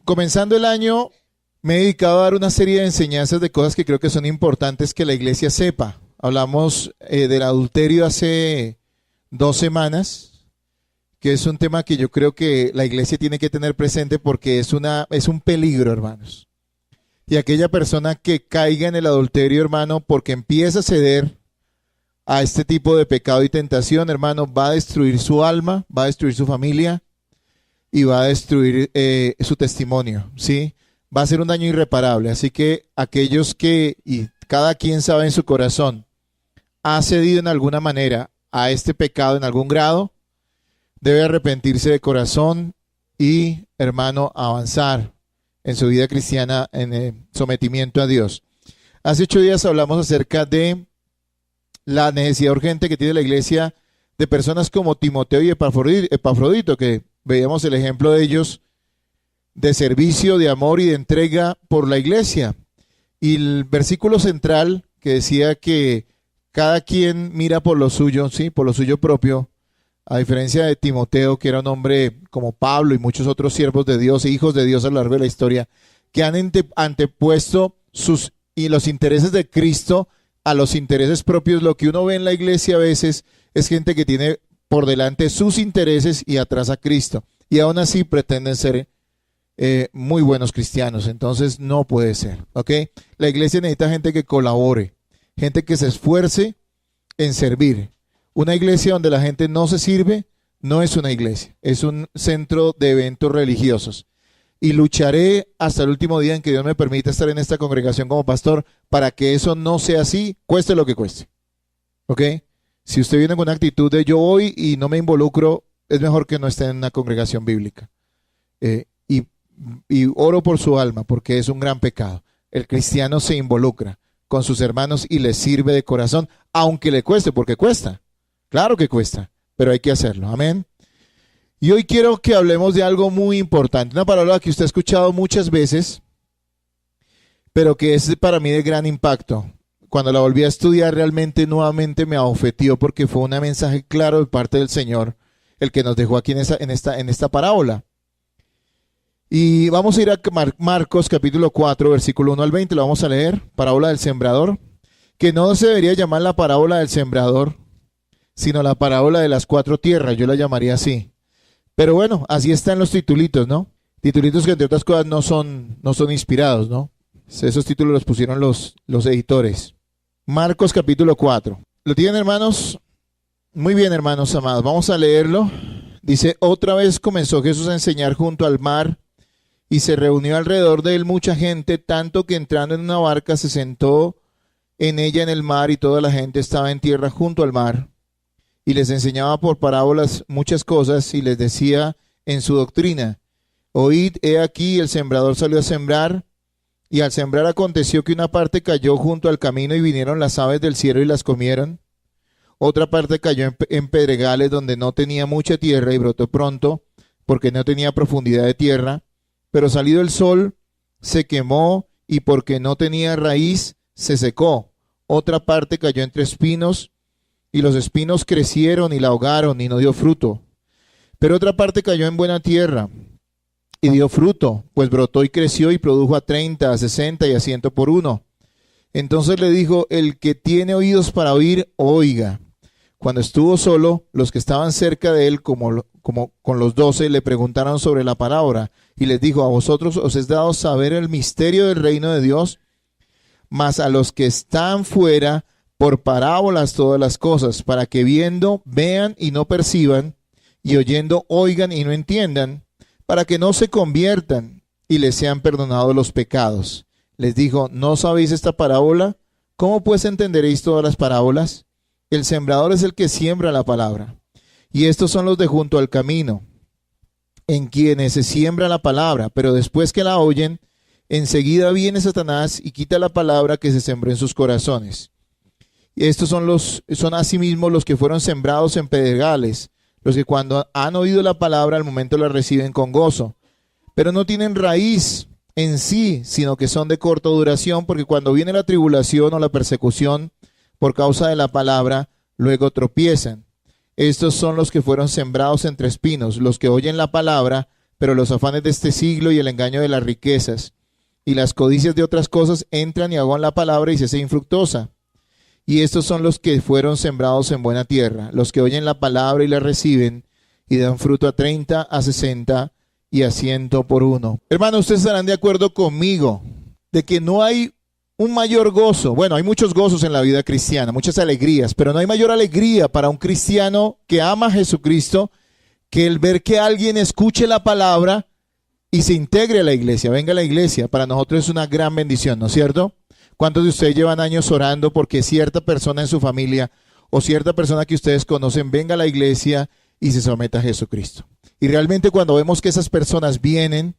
Comenzando el año, me he dedicado a dar una serie de enseñanzas de cosas que creo que son importantes que la iglesia sepa. Hablamos del adulterio hace 2 semanas, que es un tema que yo creo que la iglesia tiene que tener presente porque es un peligro, hermanos. Y aquella persona que caiga en el adulterio, hermano, porque empieza a ceder a este tipo de pecado y tentación, hermano, va a destruir su alma, va a destruir su familia y va a destruir su testimonio, ¿sí? Va a ser un daño irreparable. Así que aquellos que, y cada quien sabe en su corazón, ha cedido en alguna manera a este pecado en algún grado, debe arrepentirse de corazón y, hermano, avanzar en su vida cristiana en el sometimiento a Dios. Hace 8 días hablamos acerca de la necesidad urgente que tiene la iglesia de personas como Timoteo y Epafrodito, que veíamos el ejemplo de ellos de servicio, de amor y de entrega por la iglesia. Y el versículo central que decía que cada quien mira por lo suyo, ¿sí? Por lo suyo propio, a diferencia de Timoteo, que era un hombre como Pablo y muchos otros siervos de Dios e hijos de Dios a lo largo de la historia, que han antepuesto los intereses de Cristo a los intereses propios. Lo que uno ve en la iglesia a veces es gente que tiene por delante sus intereses y atrás a Cristo. Y aún así pretenden ser muy buenos cristianos. Entonces no puede ser, ¿ok? La iglesia necesita gente que colabore, gente que se esfuerce en servir. Una iglesia donde la gente no se sirve no es una iglesia, es un centro de eventos religiosos. Y lucharé hasta el último día en que Dios me permita estar en esta congregación como pastor para que eso no sea así, cueste lo que cueste. ¿Ok? Si usted viene con una actitud de yo voy y no me involucro, es mejor que no esté en una congregación bíblica. Y oro por su alma porque es un gran pecado. El cristiano se involucra con sus hermanos y les sirve de corazón, aunque le cueste, porque cuesta. Claro que cuesta, pero hay que hacerlo. Amén. Y hoy quiero que hablemos de algo muy importante, una palabra que usted ha escuchado muchas veces, pero que es para mí de gran impacto. Cuando la volví a estudiar, realmente nuevamente me abofeteó porque fue un mensaje claro de parte del Señor, el que nos dejó aquí en esta parábola. Y vamos a ir a Marcos capítulo 4, versículo 1 al 20, lo vamos a leer, parábola del sembrador, que no se debería llamar la parábola del sembrador, sino la parábola de las 4 tierras, yo la llamaría así. Pero bueno, así están los titulitos, ¿no? Titulitos que entre otras cosas no son inspirados, ¿no? Esos títulos los pusieron los editores. Marcos capítulo 4. ¿Lo tienen, hermanos? Muy bien, hermanos amados, vamos a leerlo. Dice, otra vez comenzó Jesús a enseñar junto al mar, y se reunió alrededor de él mucha gente, tanto que entrando en una barca se sentó en ella en el mar, y toda la gente estaba en tierra junto al mar. Y les enseñaba por parábolas muchas cosas, y les decía en su doctrina, oíd, he aquí, el sembrador salió a sembrar, y al sembrar aconteció que una parte cayó junto al camino, y vinieron las aves del cielo y las comieron. Otra parte cayó en pedregales donde no tenía mucha tierra, y brotó pronto, porque no tenía profundidad de tierra. Pero salido el sol, se quemó, y porque no tenía raíz, se secó. Otra parte cayó entre espinos, y los espinos crecieron y la ahogaron, y no dio fruto. Pero otra parte cayó en buena tierra, y dio fruto, pues brotó y creció, y produjo a 30, a 60 y a 100 por uno. Entonces le dijo, el que tiene oídos para oír, oiga. Cuando estuvo solo, los que estaban cerca de él, como con los 12, le preguntaron sobre la parábola, y les dijo, a vosotros os es dado saber el misterio del reino de Dios, mas a los que están fuera, por parábolas todas las cosas, para que viendo, vean y no perciban, y oyendo, oigan y no entiendan, para que no se conviertan y les sean perdonados los pecados. Les dijo, ¿no sabéis esta parábola? ¿Cómo pues entenderéis todas las parábolas? El sembrador es el que siembra la palabra. Y estos son los de junto al camino, en quienes se siembra la palabra, pero después que la oyen, enseguida viene Satanás y quita la palabra que se sembró en sus corazones. Y estos son asimismo los que fueron sembrados en pedregales, los que cuando han oído la palabra al momento la reciben con gozo, pero no tienen raíz en sí, sino que son de corta duración, porque cuando viene la tribulación o la persecución por causa de la palabra, luego tropiezan. Estos son los que fueron sembrados entre espinos, los que oyen la palabra, pero los afanes de este siglo y el engaño de las riquezas y las codicias de otras cosas entran y ahogan la palabra y se hace infructuosa. Y estos son los que fueron sembrados en buena tierra, los que oyen la palabra y la reciben y dan fruto a 30, a 60 y a 100 por uno. Hermanos, ustedes estarán de acuerdo conmigo de que no hay un mayor gozo. Bueno, hay muchos gozos en la vida cristiana, muchas alegrías, pero no hay mayor alegría para un cristiano que ama a Jesucristo que el ver que alguien escuche la palabra y se integre a la iglesia, venga a la iglesia. Para nosotros es una gran bendición, ¿no es cierto? ¿Cuántos de ustedes llevan años orando porque cierta persona en su familia o cierta persona que ustedes conocen venga a la iglesia y se someta a Jesucristo? Y realmente cuando vemos que esas personas vienen,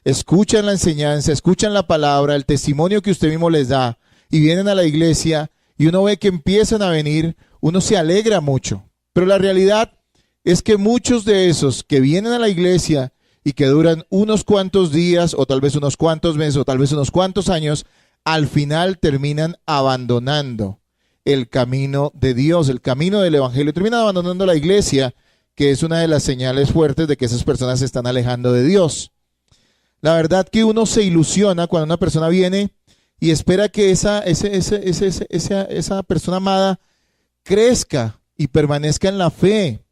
escuchan la enseñanza, escuchan la palabra, el testimonio que usted mismo les da y vienen a la iglesia y uno ve que empiezan a venir, uno se alegra mucho. Pero la realidad es que muchos de esos que vienen a la iglesia y que duran unos cuantos días o tal vez unos cuantos meses o tal vez unos cuantos años, al final terminan abandonando el camino de Dios, el camino del evangelio, terminan abandonando la iglesia, que es una de las señales fuertes de que esas personas se están alejando de Dios. La verdad que uno se ilusiona cuando una persona viene y espera que esa persona amada crezca y permanezca en la fe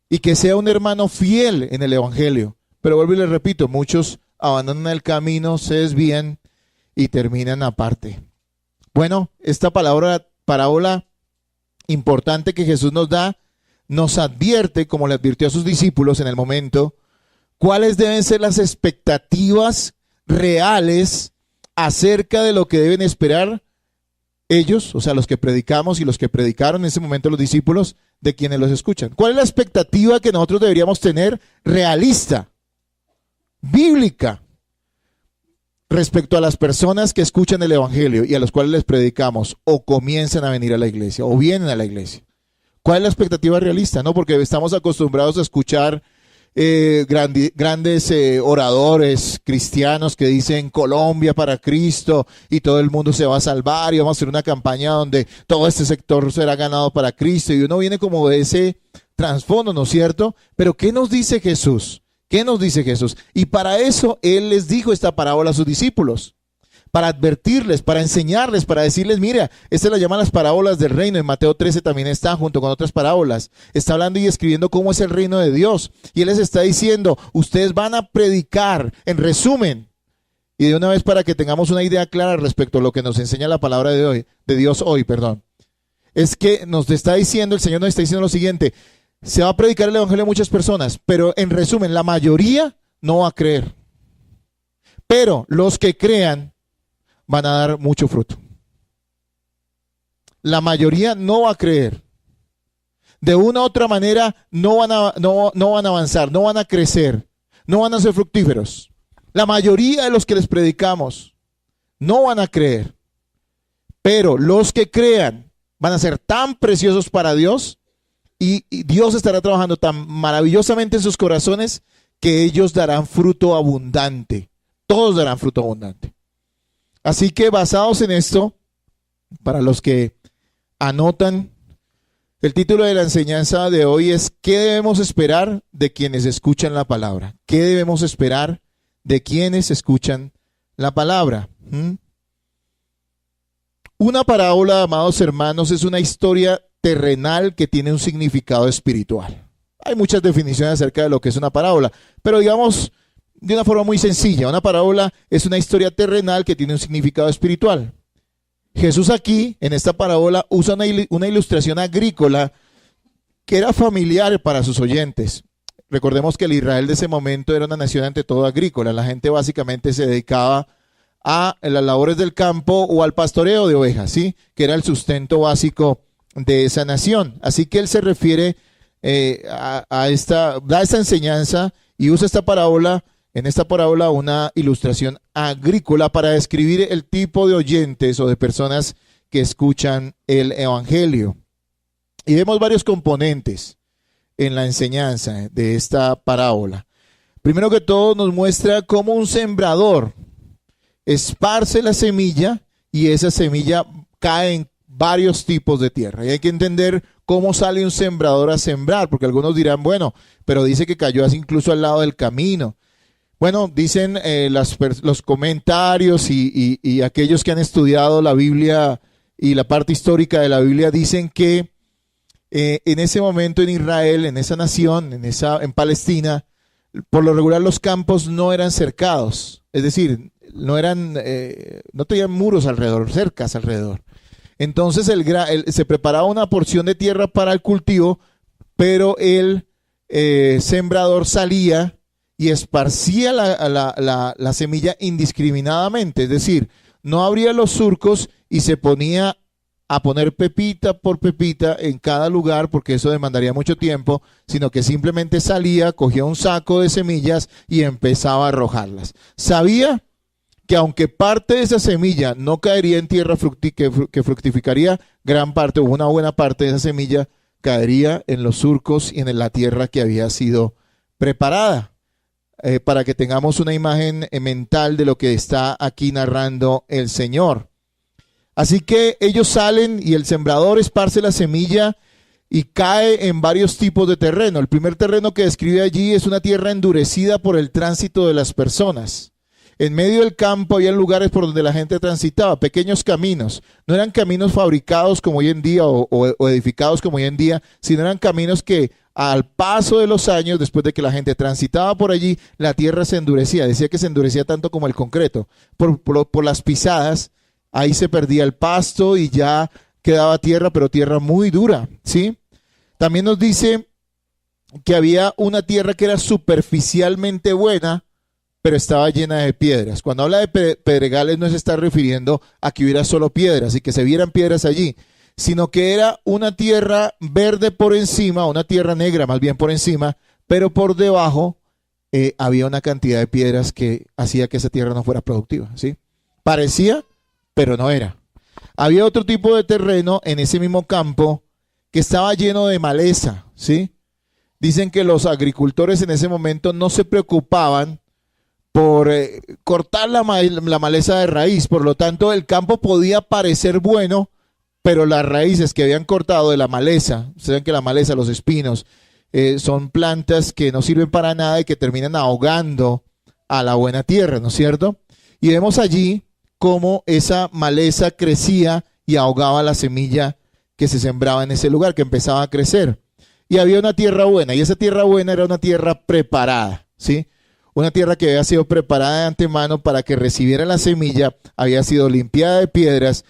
y que sea un hermano fiel en el evangelio. Pero vuelvo y les repito, muchos abandonan el camino, se desvían y terminan aparte. Bueno, esta parábola importante que Jesús nos da, nos advierte, como le advirtió a sus discípulos en el momento, cuáles deben ser las expectativas reales acerca de lo que deben esperar ellos, o sea, los que predicamos y los que predicaron en ese momento los discípulos, de quienes los escuchan. ¿Cuál es la expectativa que nosotros deberíamos tener realista, bíblica, respecto a las personas que escuchan el evangelio y a los cuales les predicamos o comienzan a venir a la iglesia o vienen a la iglesia? ¿Cuál es la expectativa realista? ¿No? Porque estamos acostumbrados a escuchar grandes oradores cristianos que dicen Colombia para Cristo y todo el mundo se va a salvar y vamos a hacer una campaña donde todo este sector será ganado para Cristo, y uno viene como de ese trasfondo, ¿no es cierto? Pero ¿qué nos dice Jesús? ¿Qué nos dice Jesús? Y para eso Él les dijo esta parábola a sus discípulos, para advertirles, para enseñarles, para decirles, mira, esta la llaman las parábolas del reino. En Mateo 13 también está, junto con otras parábolas. Está hablando y escribiendo cómo es el reino de Dios. Y Él les está diciendo, ustedes van a predicar, en resumen, y de una vez para que tengamos una idea clara respecto a lo que nos enseña la palabra de Dios hoy, es que nos está diciendo, el Señor nos está diciendo lo siguiente: se va a predicar el evangelio a muchas personas, pero en resumen, la mayoría no va a creer. Pero los que crean van a dar mucho fruto. La mayoría no va a creer. De una u otra manera no van a avanzar, no van a crecer, no van a ser fructíferos. La mayoría de los que les predicamos no van a creer. Pero los que crean van a ser tan preciosos para Dios y Dios estará trabajando tan maravillosamente en sus corazones que ellos darán fruto abundante. Todos darán fruto abundante. Así que basados en esto, para los que anotan, el título de la enseñanza de hoy es ¿qué debemos esperar de quienes escuchan la palabra? ¿Qué debemos esperar de quienes escuchan la palabra? Una parábola, amados hermanos, es una historia terrenal que tiene un significado espiritual. Hay muchas definiciones acerca de lo que es una parábola, pero digamos de una forma muy sencilla, una parábola es una historia terrenal que tiene un significado espiritual. Jesús aquí, en esta parábola, usa una ilustración agrícola que era familiar para sus oyentes. Recordemos que el Israel de ese momento era una nación ante todo agrícola. La gente básicamente se dedicaba a las labores del campo o al pastoreo de ovejas, ¿sí? Que era el sustento básico de esa nación. Así que él se refiere da esta enseñanza y usa en esta parábola una ilustración agrícola para describir el tipo de oyentes o de personas que escuchan el evangelio. Y vemos varios componentes en la enseñanza de esta parábola. Primero que todo nos muestra cómo un sembrador esparce la semilla y esa semilla cae en varios tipos de tierra. Y hay que entender cómo sale un sembrador a sembrar, porque algunos dirán, bueno, pero dice que cayó así incluso al lado del camino. Bueno, dicen los comentarios y aquellos que han estudiado la Biblia y la parte histórica de la Biblia dicen que en ese momento en Israel, en esa nación, en Palestina, por lo regular los campos no eran cercados, es decir, no tenían muros alrededor, cercas alrededor. Entonces se preparaba una porción de tierra para el cultivo, pero el sembrador salía y esparcía la semilla indiscriminadamente, es decir, no abría los surcos y se ponía a poner pepita por pepita en cada lugar, porque eso demandaría mucho tiempo, sino que simplemente salía, cogía un saco de semillas y empezaba a arrojarlas. Sabía que aunque parte de esa semilla no caería en tierra que fructificaría, gran parte o una buena parte de esa semilla caería en los surcos y en la tierra que había sido preparada. Para que tengamos una imagen mental de lo que está aquí narrando el Señor. Así que ellos salen y el sembrador esparce la semilla y cae en varios tipos de terreno. El primer terreno que describe allí es una tierra endurecida por el tránsito de las personas. En medio del campo había lugares por donde la gente transitaba, pequeños caminos. No eran caminos fabricados como hoy en día o edificados como hoy en día, sino eran caminos que al paso de los años, después de que la gente transitaba por allí, la tierra se endurecía. Decía que se endurecía tanto como el concreto. Por las pisadas, ahí se perdía el pasto y ya quedaba tierra, pero tierra muy dura, ¿sí? También nos dice que había una tierra que era superficialmente buena, pero estaba llena de piedras. Cuando habla de pedregales no se está refiriendo a que hubiera solo piedras y que se vieran piedras allí, sino que era una tierra verde por encima, una tierra negra más bien por encima, pero por debajo había una cantidad de piedras que hacía que esa tierra no fuera productiva, ¿sí? Parecía, pero no era. Había otro tipo de terreno en ese mismo campo que estaba lleno de maleza, ¿sí? Dicen que los agricultores en ese momento no se preocupaban por cortar la maleza de raíz, por lo tanto el campo podía parecer bueno, pero las raíces que habían cortado de la maleza, saben que la maleza, los espinos, son plantas que no sirven para nada y que terminan ahogando a la buena tierra, ¿no es cierto? Y vemos allí cómo esa maleza crecía y ahogaba la semilla que se sembraba en ese lugar, que empezaba a crecer. Y había una tierra buena, y esa tierra buena era una tierra preparada, ¿sí? Una tierra que había sido preparada de antemano para que recibiera la semilla, había sido limpiada de piedras,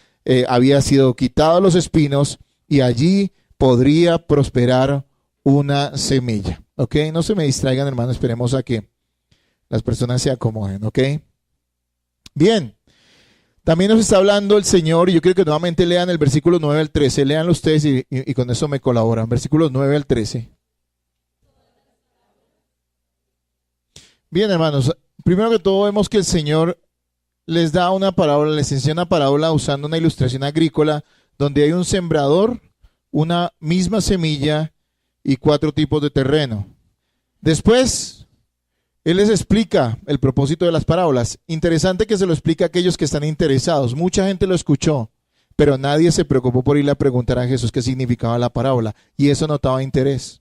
había sido quitado los espinos y allí podría prosperar una semilla. ¿Ok? No se me distraigan, hermano, esperemos a que las personas se acomoden. ¿Ok? Bien. También nos está hablando el Señor, y yo quiero que nuevamente lean el versículo 9 al 13. Léanlo ustedes y con eso me colaboran. Versículos 9 al 13. Bien, hermanos. Primero que todo vemos que el Señor les da una parábola, les enseña una parábola usando una ilustración agrícola donde hay un sembrador, una misma semilla y 4 tipos de terreno. Después, Él les explica el propósito de las parábolas. Interesante que se lo explica a aquellos que están interesados. Mucha gente lo escuchó, pero nadie se preocupó por irle a preguntar a Jesús qué significaba la parábola, y eso notaba interés.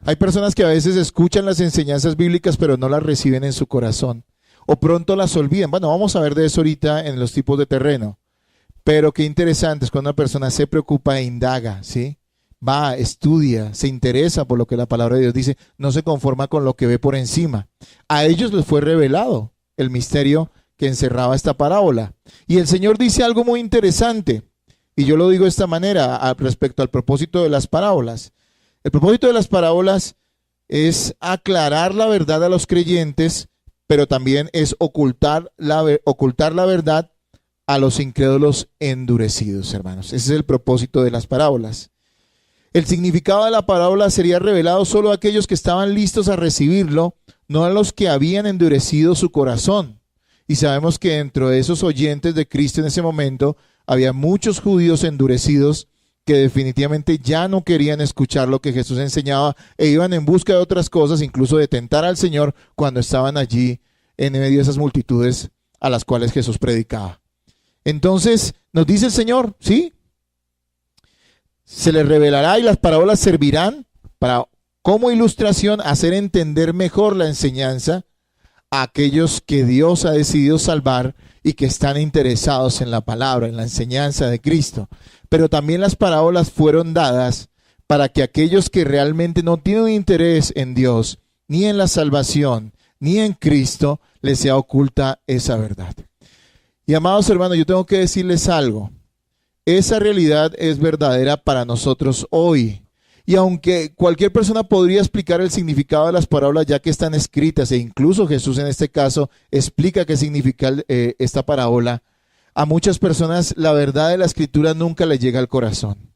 Hay personas que a veces escuchan las enseñanzas bíblicas, pero no las reciben en su corazón, o pronto las olvidan. Bueno, vamos a ver de eso ahorita en los tipos de terreno. Pero qué interesante es cuando una persona se preocupa e indaga, ¿sí? Va, estudia, se interesa por lo que la palabra de Dios dice, no se conforma con lo que ve por encima. A ellos les fue revelado el misterio que encerraba esta parábola. Y el Señor dice algo muy interesante, y yo lo digo de esta manera respecto al propósito de las parábolas. El propósito de las parábolas es aclarar la verdad a los creyentes, pero también es ocultar la verdad a los incrédulos endurecidos, hermanos. Ese es el propósito de las parábolas. El significado de la parábola sería revelado solo a aquellos que estaban listos a recibirlo, no a los que habían endurecido su corazón. Y sabemos que dentro de esos oyentes de Cristo en ese momento había muchos judíos endurecidos que definitivamente ya no querían escuchar lo que Jesús enseñaba e iban en busca de otras cosas, incluso de tentar al Señor cuando estaban allí en medio de esas multitudes a las cuales Jesús predicaba. Entonces nos dice el Señor, ¿sí? Se les revelará y las parábolas servirán para, como ilustración, hacer entender mejor la enseñanza a aquellos que Dios ha decidido salvar y que están interesados en la palabra, en la enseñanza de Cristo. Pero también las parábolas fueron dadas para que aquellos que realmente no tienen interés en Dios, ni en la salvación, ni en Cristo, les sea oculta esa verdad. Y amados hermanos, yo tengo que decirles algo. Esa realidad es verdadera para nosotros hoy. Y aunque cualquier persona podría explicar el significado de las parábolas ya que están escritas, e incluso Jesús en este caso explica qué significa esta parábola, a muchas personas la verdad de la escritura nunca les llega al corazón.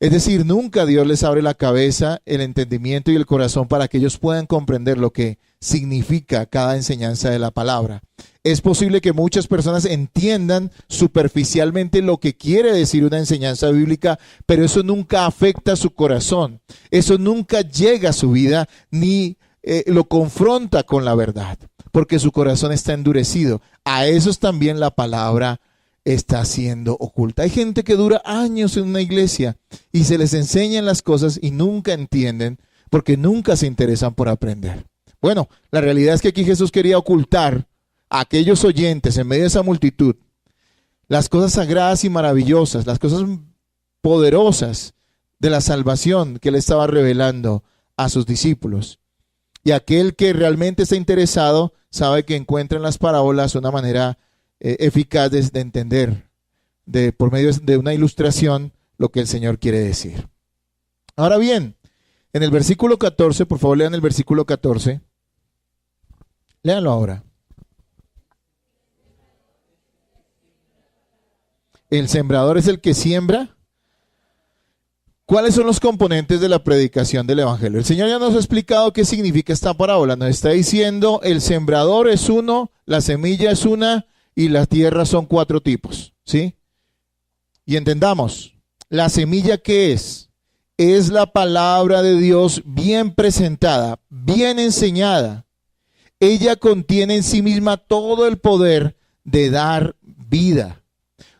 Es decir, nunca Dios les abre la cabeza, el entendimiento y el corazón para que ellos puedan comprender lo que significa cada enseñanza de la palabra. Es posible que muchas personas entiendan superficialmente lo que quiere decir una enseñanza bíblica, pero eso nunca afecta su corazón. Eso nunca llega a su vida ni lo confronta con la verdad, porque su corazón está endurecido. A esos también la palabra está siendo oculta. Hay gente que dura años en una iglesia y se les enseñan las cosas y nunca entienden porque nunca se interesan por aprender. Bueno, la realidad es que aquí Jesús quería ocultar a aquellos oyentes en medio de esa multitud las cosas sagradas y maravillosas, las cosas poderosas de la salvación que él estaba revelando a sus discípulos. Y aquel que realmente está interesado sabe que encuentra en las parábolas una manera eficaz de entender por medio de una ilustración lo que el Señor quiere decir. Ahora bien, en el versículo 14, por favor lean el versículo 14. Léanlo ahora. El sembrador es el que siembra. ¿Cuáles son los componentes de la predicación del Evangelio? El Señor ya nos ha explicado qué significa esta parábola. Nos está diciendo el sembrador es uno, la semilla es una y la tierra son 4 tipos, ¿sí? Y entendamos, la semilla ¿qué es? Es la palabra de Dios bien presentada, bien enseñada. Ella contiene en sí misma todo el poder de dar vida.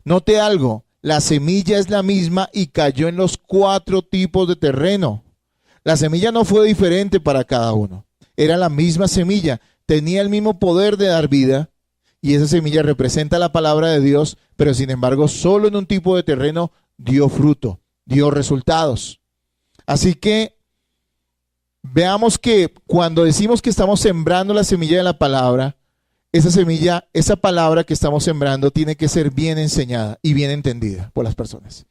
Note algo, la semilla es la misma y cayó en los 4 tipos de terreno. La semilla no fue diferente para cada uno. Era la misma semilla, tenía el mismo poder de dar vida y esa semilla representa la palabra de Dios, pero sin embargo solo en un tipo de terreno dio fruto, dio resultados. Así que veamos que cuando decimos que estamos sembrando la semilla de la palabra, esa semilla, esa palabra que estamos sembrando tiene que ser bien enseñada y bien entendida por las personas.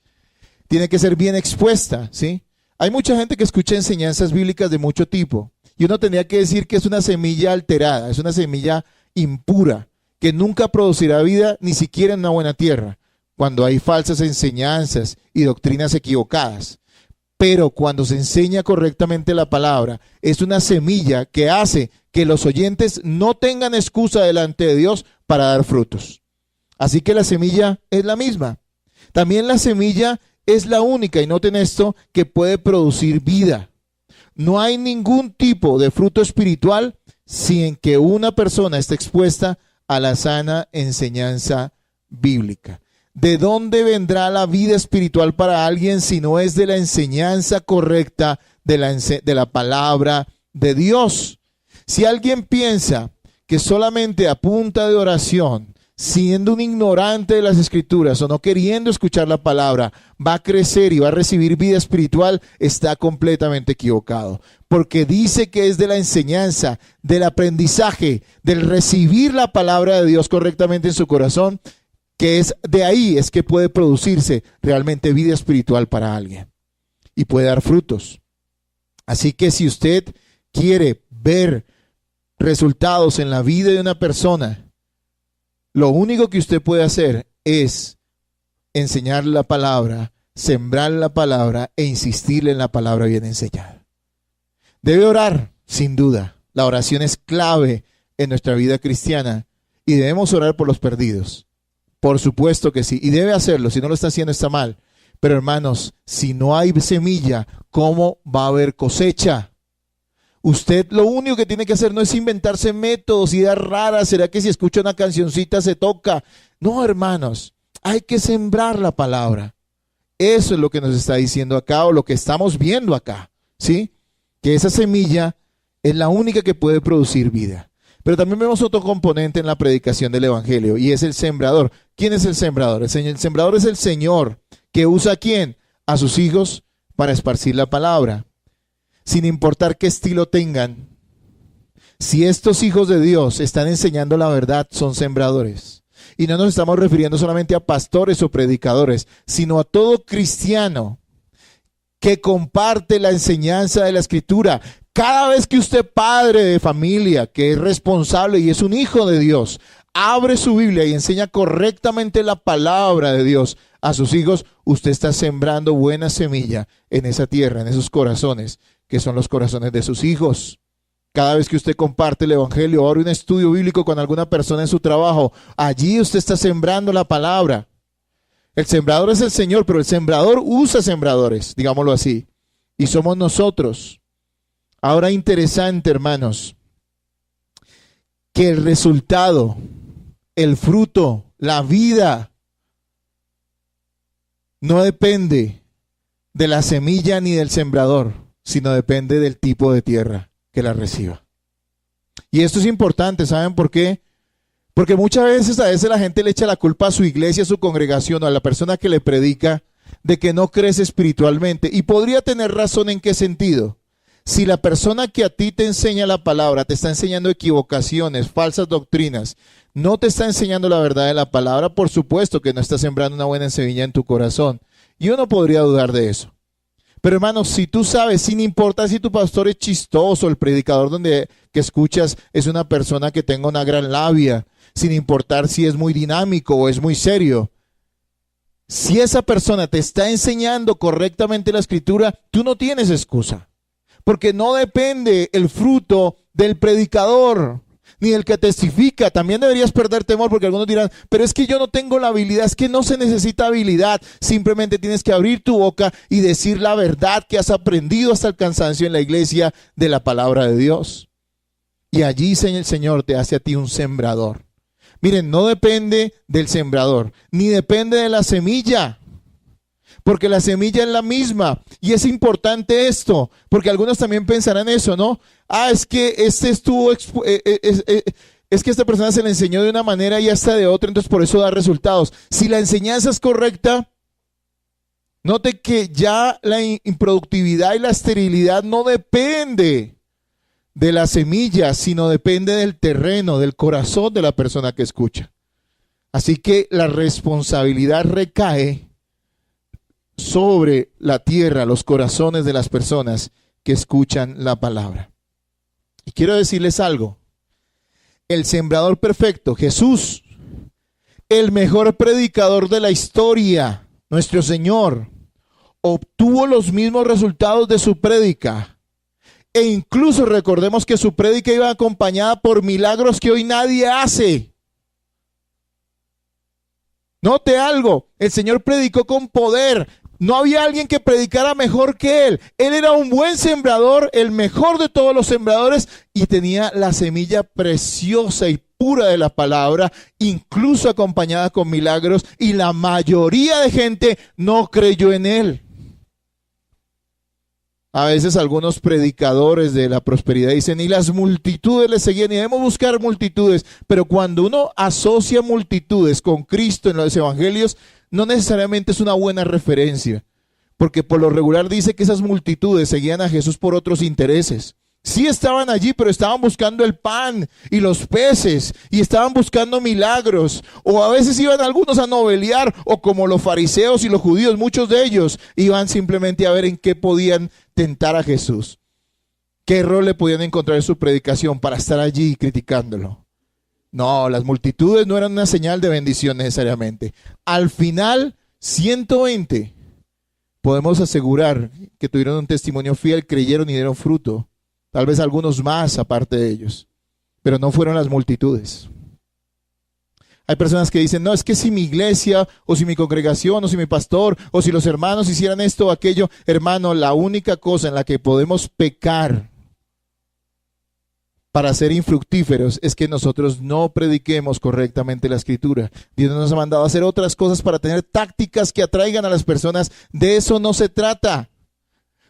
Tiene que ser bien expuesta, ¿sí? Hay mucha gente que escucha enseñanzas bíblicas de mucho tipo y uno tendría que decir que es una semilla alterada, es una semilla impura, que nunca producirá vida ni siquiera en una buena tierra, cuando hay falsas enseñanzas y doctrinas equivocadas. Pero cuando se enseña correctamente la palabra, es una semilla que hace que los oyentes no tengan excusa delante de Dios para dar frutos. Así que la semilla es la misma. También la semilla es la única, y noten esto, que puede producir vida. No hay ningún tipo de fruto espiritual sin que una persona esté expuesta a la sana enseñanza bíblica. ¿De dónde vendrá la vida espiritual para alguien si no es de la enseñanza correcta de la palabra de Dios? Si alguien piensa que solamente a punta de oración, siendo un ignorante de las escrituras o no queriendo escuchar la palabra, va a crecer y va a recibir vida espiritual, está completamente equivocado. Porque dice que es de la enseñanza, del aprendizaje, del recibir la palabra de Dios correctamente en su corazón, que es de ahí es que puede producirse realmente vida espiritual para alguien y puede dar frutos. Así que si usted quiere ver resultados en la vida de una persona, lo único que usted puede hacer es enseñarle la palabra, sembrar la palabra e insistirle en la palabra bien enseñada. Debe orar, sin duda. La oración es clave en nuestra vida cristiana y debemos orar por los perdidos. Por supuesto que sí, y debe hacerlo. Si no lo está haciendo está mal. Pero hermanos, si no hay semilla, ¿cómo va a haber cosecha? Usted lo único que tiene que hacer no es inventarse métodos, ideas raras. ¿Será que si escucha una cancioncita se toca? No, hermanos, hay que sembrar la palabra. Eso es lo que nos está diciendo acá, o lo que estamos viendo acá, ¿sí? Que esa semilla es la única que puede producir vida. Pero también vemos otro componente en la predicación del Evangelio y es el sembrador. ¿Quién es el sembrador? El sembrador es el Señor que usa ¿a quién? A sus hijos para esparcir la palabra. Sin importar qué estilo tengan. Si estos hijos de Dios están enseñando la verdad, son sembradores. Y no nos estamos refiriendo solamente a pastores o predicadores, sino a todo cristiano que comparte la enseñanza de la Escritura. Cada vez que usted, padre de familia, que es responsable y es un hijo de Dios, abre su Biblia y enseña correctamente la palabra de Dios a sus hijos, usted está sembrando buena semilla en esa tierra, en esos corazones, que son los corazones de sus hijos. Cada vez que usted comparte el Evangelio o abre un estudio bíblico con alguna persona en su trabajo, allí usted está sembrando la palabra. El sembrador es el Señor, pero el sembrador usa sembradores, digámoslo así, y somos nosotros. Ahora, interesante, hermanos, que el resultado, el fruto, la vida, no depende de la semilla ni del sembrador, sino depende del tipo de tierra que la reciba. Y esto es importante, ¿saben por qué? Porque muchas veces la gente le echa la culpa a su iglesia, a su congregación o a la persona que le predica de que no crece espiritualmente. Y podría tener razón. ¿En qué sentido? Si la persona que a ti te enseña la palabra te está enseñando equivocaciones, falsas doctrinas, no te está enseñando la verdad de la palabra, por supuesto que no está sembrando una buena semilla en tu corazón. Y uno podría dudar de eso. Pero hermanos, si tú sabes, sin importar si tu pastor es chistoso, el predicador que escuchas es una persona que tenga una gran labia, sin importar si es muy dinámico o es muy serio, si esa persona te está enseñando correctamente la Escritura, tú no tienes excusa. Porque no depende el fruto del predicador, ni del que testifica. También deberías perder temor porque algunos dirán, pero es que yo no tengo la habilidad. Es que no se necesita habilidad. Simplemente tienes que abrir tu boca y decir la verdad que has aprendido hasta el cansancio en la iglesia de la palabra de Dios. Y allí el Señor te hace a ti un sembrador. Miren, no depende del sembrador, ni depende de la semilla. Porque la semilla es la misma. Y es importante esto, porque algunos también pensarán eso, ¿no? Es que es que esta persona se le enseñó de una manera y hasta de otra, entonces por eso da resultados. Si la enseñanza es correcta, note que ya la improductividad y la esterilidad no depende de la semilla, sino depende del terreno, del corazón de la persona que escucha. Así que la responsabilidad recae sobre la tierra, los corazones de las personas que escuchan la palabra. Y quiero decirles algo. El sembrador perfecto, Jesús, el mejor predicador de la historia, nuestro Señor, obtuvo los mismos resultados de su prédica. E incluso recordemos que su prédica iba acompañada por milagros que hoy nadie hace. Note algo, el Señor predicó con poder. No había alguien que predicara mejor que él. Él era un buen sembrador, el mejor de todos los sembradores, y tenía la semilla preciosa y pura de la palabra, incluso acompañada con milagros, y la mayoría de gente no creyó en él. A veces algunos predicadores de la prosperidad dicen, y las multitudes le seguían, y debemos buscar multitudes, pero cuando uno asocia multitudes con Cristo en los evangelios, no necesariamente es una buena referencia, porque por lo regular dice que esas multitudes seguían a Jesús por otros intereses. Sí estaban allí, pero estaban buscando el pan y los peces, y estaban buscando milagros, o a veces iban algunos a novelear, o como los fariseos y los judíos, muchos de ellos iban simplemente a ver en qué podían tentar a Jesús, qué error le podían encontrar en su predicación para estar allí criticándolo. No, las multitudes no eran una señal de bendición necesariamente. Al final, 120 podemos asegurar que tuvieron un testimonio fiel, creyeron y dieron fruto. Tal vez algunos más aparte de ellos, pero no fueron las multitudes. Hay personas que dicen, no, es que si mi iglesia, o si mi congregación, o si mi pastor, o si los hermanos hicieran esto o aquello, hermano, la única cosa en la que podemos pecar para ser infructíferos es que nosotros no prediquemos correctamente la Escritura. Dios nos ha mandado a hacer otras cosas para tener tácticas que atraigan a las personas. De eso no se trata.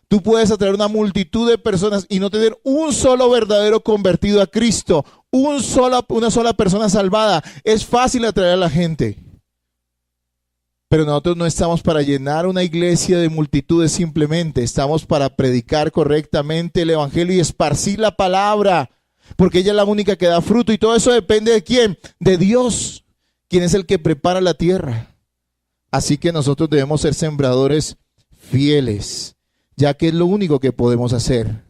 Tú puedes atraer una multitud de personas y no tener un solo verdadero convertido a Cristo, una sola persona salvada. Es fácil atraer a la gente. Pero nosotros no estamos para llenar una iglesia de multitudes simplemente. Estamos para predicar correctamente el evangelio y esparcir la palabra. Porque ella es la única que da fruto. Y todo eso depende de ¿quién? De Dios, quien es el que prepara la tierra. Así que nosotros debemos ser sembradores fieles, ya que es lo único que podemos hacer.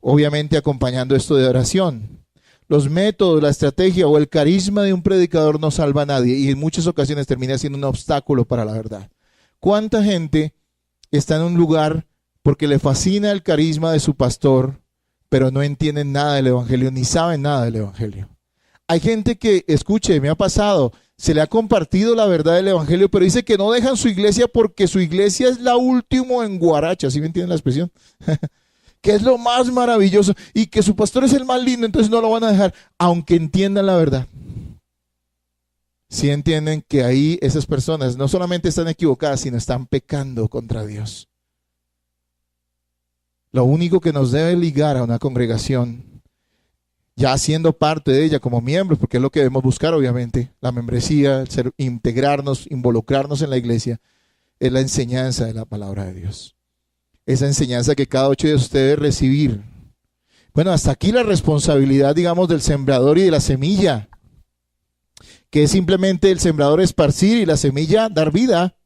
Obviamente acompañando esto de oración. Los métodos, la estrategia o el carisma de un predicador no salva a nadie y en muchas ocasiones termina siendo un obstáculo para la verdad. ¿Cuánta gente está en un lugar porque le fascina el carisma de su pastor, pero no entienden nada del evangelio ni saben nada del evangelio? Hay gente que, escuche, me ha pasado, se le ha compartido la verdad del evangelio, pero dice que no dejan su iglesia porque su iglesia es la última en Guaracha, ¿sí me entienden la expresión? Que es lo más maravilloso y que su pastor es el más lindo, entonces no lo van a dejar, aunque entiendan la verdad. Sí entienden que ahí esas personas no solamente están equivocadas, sino están pecando contra Dios. Lo único que nos debe ligar a una congregación, ya siendo parte de ella como miembros, porque es lo que debemos buscar obviamente, la membresía, integrarnos, involucrarnos en la iglesia, es la enseñanza de la palabra de Dios. Esa enseñanza que cada 8 días usted debe recibir. Bueno, hasta aquí la responsabilidad, digamos, del sembrador y de la semilla, que es simplemente el sembrador esparcir y la semilla dar vida,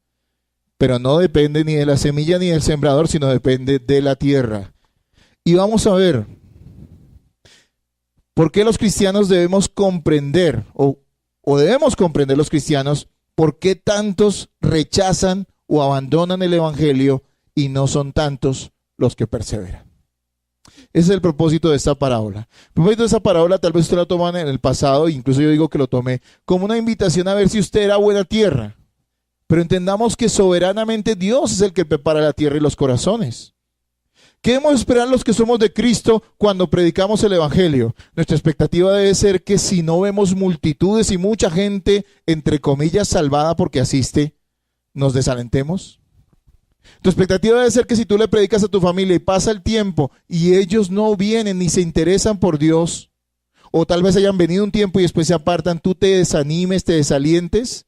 pero no depende ni de la semilla ni del sembrador, sino depende de la tierra. Y vamos a ver, ¿por qué los cristianos debemos comprender, o debemos comprender los cristianos, por qué tantos rechazan o abandonan el evangelio y no son tantos los que perseveran? Ese es el propósito de esta parábola. El propósito de esta parábola tal vez usted la toman en el pasado, incluso yo digo que lo tomé como una invitación a ver si usted era buena tierra. Pero entendamos que soberanamente Dios es el que prepara la tierra y los corazones. ¿Qué debemos esperar los que somos de Cristo cuando predicamos el evangelio? Nuestra expectativa debe ser que si no vemos multitudes y mucha gente, entre comillas, salvada porque asiste, nos desalentemos. Tu expectativa debe ser que si tú le predicas a tu familia y pasa el tiempo y ellos no vienen ni se interesan por Dios, o tal vez hayan venido un tiempo y después se apartan, tú te desanimes, te desalientes.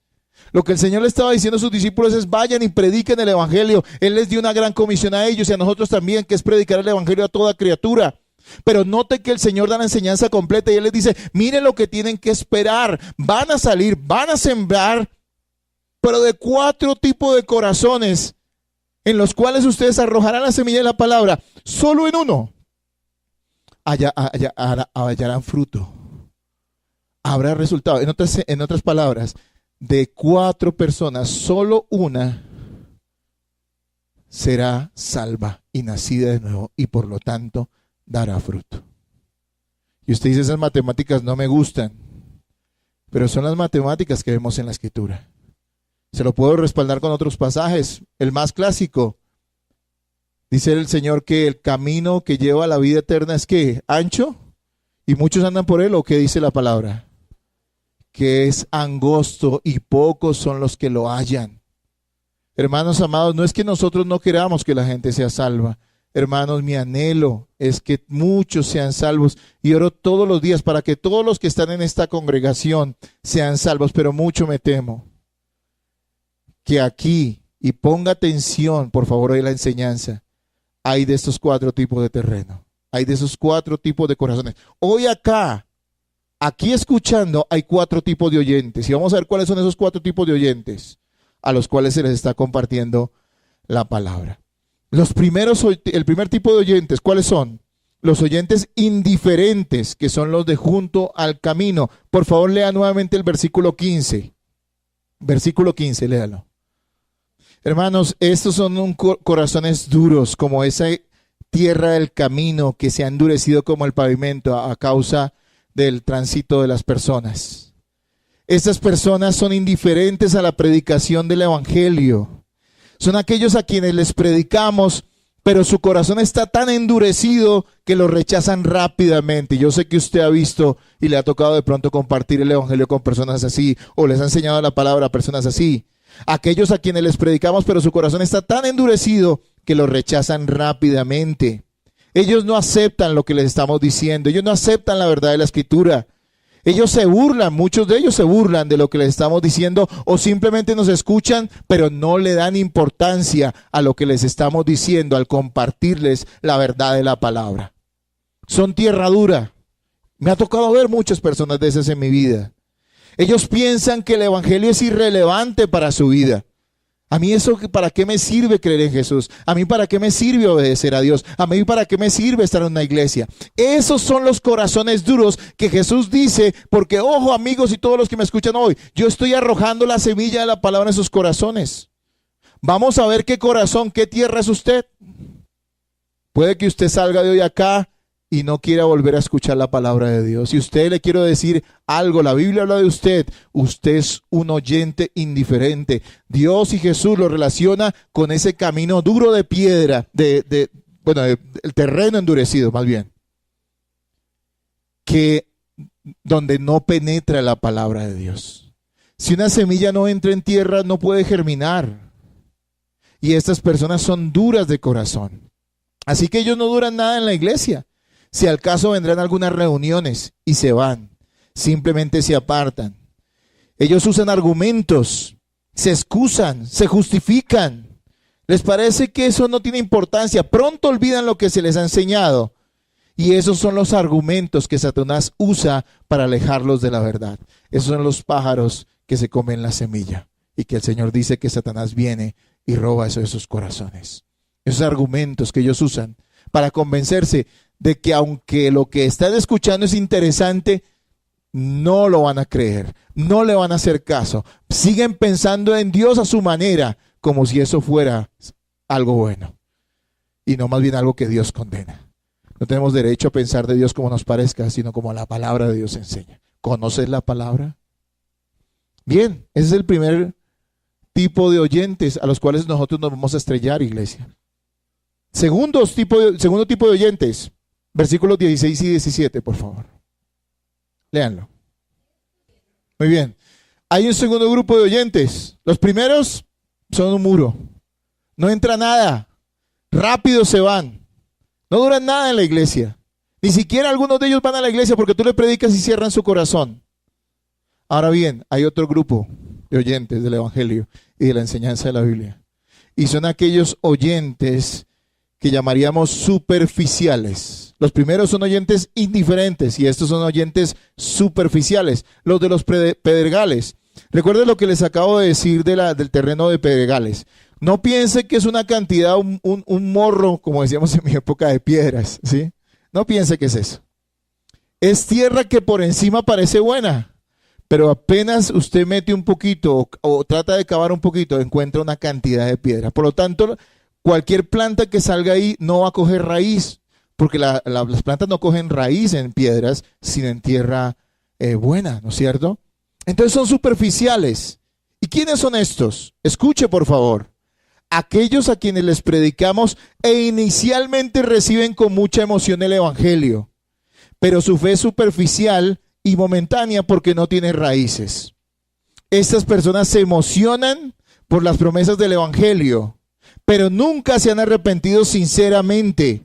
Lo que el Señor le estaba diciendo a sus discípulos es: vayan y prediquen el evangelio. Él les dio una gran comisión a ellos y a nosotros también, que es predicar el evangelio a toda criatura. Pero note que el Señor da la enseñanza completa y Él les dice: miren lo que tienen que esperar. Van a salir, van a sembrar, pero de 4 tipos de corazones en los cuales ustedes arrojarán la semilla de la palabra. Solo en uno hallarán fruto. Habrá resultado. En otras palabras, de 4 personas, solo una será salva y nacida de nuevo y por lo tanto dará fruto. Y usted dice: esas matemáticas no me gustan, pero son las matemáticas que vemos en la Escritura. Se lo puedo respaldar con otros pasajes. El más clásico, dice el Señor que el camino que lleva a la vida eterna es ¿qué? Ancho, y muchos andan por él. ¿O qué dice la palabra? Que es angosto y pocos son los que lo hallan. Hermanos amados, no es que nosotros no queramos que la gente sea salva. Hermanos, mi anhelo es que muchos sean salvos y oro todos los días para que todos los que están en esta congregación sean salvos, pero mucho me temo que aquí, y ponga atención por favor de la enseñanza, hay de estos 4 tipos de terreno, hay de esos 4 tipos de corazones. Hoy aquí escuchando hay 4 tipos de oyentes y vamos a ver cuáles son esos 4 tipos de oyentes a los cuales se les está compartiendo la palabra. El primer tipo de oyentes, ¿cuáles son? Los oyentes indiferentes, que son los de junto al camino. Por favor, lea nuevamente el versículo 15. Versículo 15, léalo. Hermanos, estos son corazones duros, como esa tierra del camino que se ha endurecido como el pavimento a causa del tránsito de las personas. Estas personas son indiferentes a la predicación del evangelio. Son aquellos a quienes les predicamos, pero su corazón está tan endurecido que lo rechazan rápidamente. Yo sé que usted ha visto y le ha tocado de pronto compartir el evangelio con personas así, o les ha enseñado la palabra a personas así. Aquellos a quienes les predicamos, pero su corazón está tan endurecido que lo rechazan rápidamente. Ellos no aceptan lo que les estamos diciendo. Ellos no aceptan la verdad de la Escritura. Ellos se burlan, muchos de ellos se burlan de lo que les estamos diciendo o simplemente nos escuchan, pero no le dan importancia a lo que les estamos diciendo al compartirles la verdad de la palabra. Son tierra dura. Me ha tocado ver muchas personas de esas en mi vida. Ellos piensan que el evangelio es irrelevante para su vida. A mí eso, ¿para qué me sirve creer en Jesús? A mí, ¿para qué me sirve obedecer a Dios? A mí, ¿para qué me sirve estar en una iglesia? Esos son los corazones duros que Jesús dice, porque ojo amigos y todos los que me escuchan hoy, yo estoy arrojando la semilla de la palabra en sus corazones. Vamos a ver qué corazón, qué tierra es usted. Puede que usted salga de hoy acá y no quiera volver a escuchar la palabra de Dios. Si usted le quiero decir algo, la Biblia habla de usted, usted es un oyente indiferente. Dios y Jesús lo relaciona con ese camino duro de piedra, el terreno endurecido más bien, que donde no penetra la palabra de Dios. Si una semilla no entra en tierra, no puede germinar. Y estas personas son duras de corazón. Así que ellos no duran nada en la iglesia. Si al caso vendrán algunas reuniones y se van, simplemente se apartan. Ellos usan argumentos, se excusan, se justifican. Les parece que eso no tiene importancia. Pronto olvidan lo que se les ha enseñado. Y esos son los argumentos que Satanás usa para alejarlos de la verdad. Esos son los pájaros que se comen la semilla. Y que el Señor dice que Satanás viene y roba eso de sus corazones. Esos argumentos que ellos usan para convencerse de que aunque lo que están escuchando es interesante, no lo van a creer, no le van a hacer caso. Siguen pensando en Dios a su manera, como si eso fuera algo bueno. Y no más bien algo que Dios condena. No tenemos derecho a pensar de Dios como nos parezca, sino como la palabra de Dios enseña. ¿Conoces la palabra? Bien, ese es el primer tipo de oyentes a los cuales nosotros nos vamos a estrellar, iglesia. Segundo tipo de oyentes. Versículos 16 y 17, por favor. Léanlo. Muy bien. Hay un segundo grupo de oyentes. Los primeros son un muro. No entra nada. Rápido se van. No duran nada en la iglesia. Ni siquiera algunos de ellos van a la iglesia porque tú le predicas y cierran su corazón. Ahora bien, hay otro grupo de oyentes del evangelio y de la enseñanza de la Biblia. Y son aquellos oyentes que llamaríamos superficiales. Los primeros son oyentes indiferentes y estos son oyentes superficiales, los de los pedregales. Recuerden lo que les acabo de decir del terreno de pedregales. No piense que es una cantidad, un morro, como decíamos en mi época, de piedras, ¿sí? No piense que es eso. Es tierra que por encima parece buena, pero apenas usted mete un poquito o trata de cavar un poquito, encuentra una cantidad de piedra. Por lo tanto, cualquier planta que salga ahí no va a coger raíz, porque las plantas no cogen raíz en piedras, sino en tierra buena, ¿no es cierto? Entonces son superficiales. ¿Y quiénes son estos? Escuche, por favor. Aquellos a quienes les predicamos e inicialmente reciben con mucha emoción el evangelio, pero su fe es superficial y momentánea porque no tiene raíces. Estas personas se emocionan por las promesas del evangelio, pero nunca se han arrepentido sinceramente.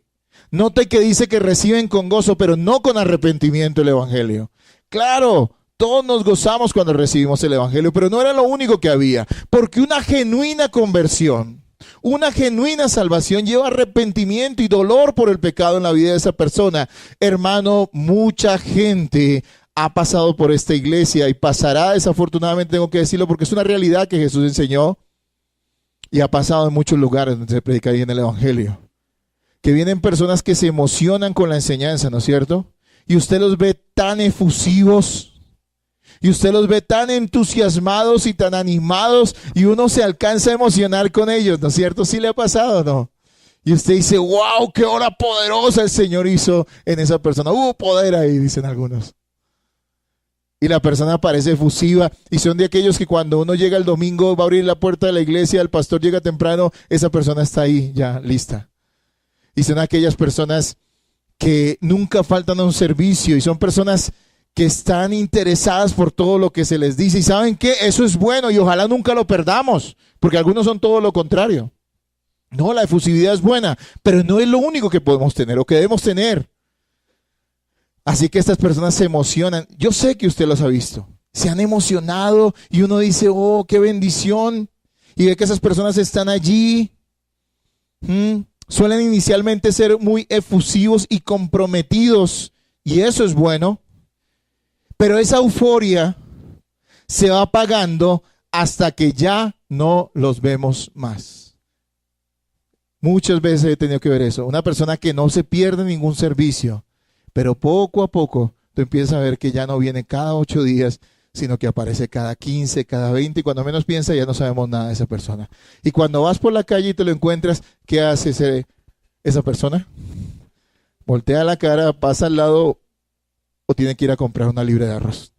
Note que dice que reciben con gozo, pero no con arrepentimiento el evangelio. Claro, todos nos gozamos cuando recibimos el evangelio, pero no era lo único que había, porque una genuina conversión, una genuina salvación lleva arrepentimiento y dolor por el pecado en la vida de esa persona. Hermano, mucha gente ha pasado por esta iglesia y pasará, desafortunadamente tengo que decirlo, porque es una realidad que Jesús enseñó y ha pasado en muchos lugares donde se predica ahí en el evangelio. Que vienen personas que se emocionan con la enseñanza, ¿no es cierto? Y usted los ve tan efusivos, y usted los ve tan entusiasmados y tan animados, y uno se alcanza a emocionar con ellos, ¿no es cierto? ¿Sí le ha pasado o no? Y usted dice, wow, qué obra poderosa el Señor hizo en esa persona. Hubo poder ahí, dicen algunos. Y la persona parece efusiva, y son de aquellos que cuando uno llega el domingo, va a abrir la puerta de la iglesia, el pastor llega temprano, esa persona está ahí, ya lista. Y son aquellas personas que nunca faltan a un servicio y son personas que están interesadas por todo lo que se les dice. ¿Y saben qué? Eso es bueno y ojalá nunca lo perdamos, porque algunos son todo lo contrario. No, la efusividad es buena, pero no es lo único que podemos tener o que debemos tener. Así que estas personas se emocionan. Yo sé que usted los ha visto. Se han emocionado y uno dice, oh, qué bendición. Y ve que esas personas están allí. Suelen inicialmente ser muy efusivos y comprometidos. Y eso es bueno. Pero esa euforia se va apagando hasta que ya no los vemos más. Muchas veces he tenido que ver eso. Una persona que no se pierde ningún servicio, pero poco a poco tú empiezas a ver que ya no viene cada 8 días, sino que aparece cada 15, cada 20, y cuando menos piensa ya no sabemos nada de esa persona. Y cuando vas por la calle y te lo encuentras, ¿qué hace esa persona? Voltea la cara, pasa al lado o tiene que ir a comprar una libra de arroz.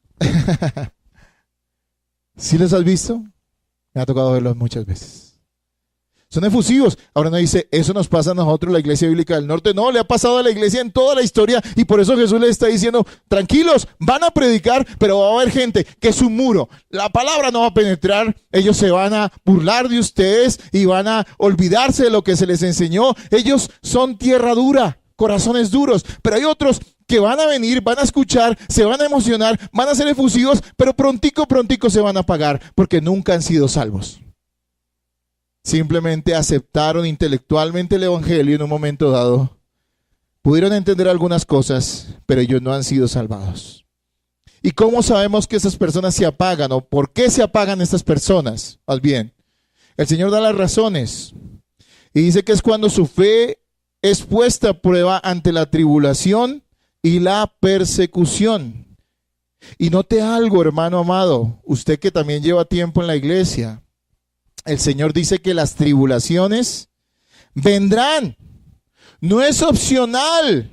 ¿Sí los has visto? Me ha tocado verlos muchas veces. Son efusivos. Ahora no dice, eso nos pasa a nosotros, la Iglesia Bíblica del Norte. No, le ha pasado a la iglesia en toda la historia y por eso Jesús les está diciendo, tranquilos, van a predicar, pero va a haber gente que es un muro. La palabra no va a penetrar, ellos se van a burlar de ustedes y van a olvidarse de lo que se les enseñó. Ellos son tierra dura, corazones duros, pero hay otros que van a venir, van a escuchar, se van a emocionar, van a ser efusivos, pero prontico se van a apagar porque nunca han sido salvos. Simplemente aceptaron intelectualmente el evangelio en un momento dado. Pudieron entender algunas cosas, pero ellos no han sido salvados. ¿Y cómo sabemos que esas personas se apagan o por qué se apagan estas personas? Más bien, el Señor da las razones y dice que es cuando su fe es puesta a prueba ante la tribulación y la persecución. Y note algo, hermano amado, usted que también lleva tiempo en la iglesia. El Señor dice que las tribulaciones vendrán. No es opcional.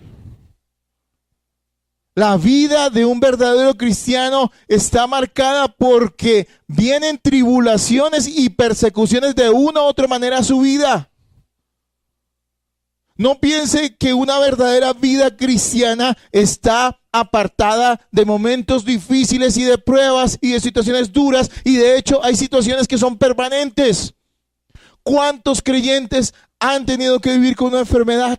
La vida de un verdadero cristiano está marcada porque vienen tribulaciones y persecuciones de una u otra manera a su vida. No piense que una verdadera vida cristiana está apartada de momentos difíciles y de pruebas y de situaciones duras, y de hecho hay situaciones que son permanentes. ¿Cuántos creyentes han tenido que vivir con una enfermedad?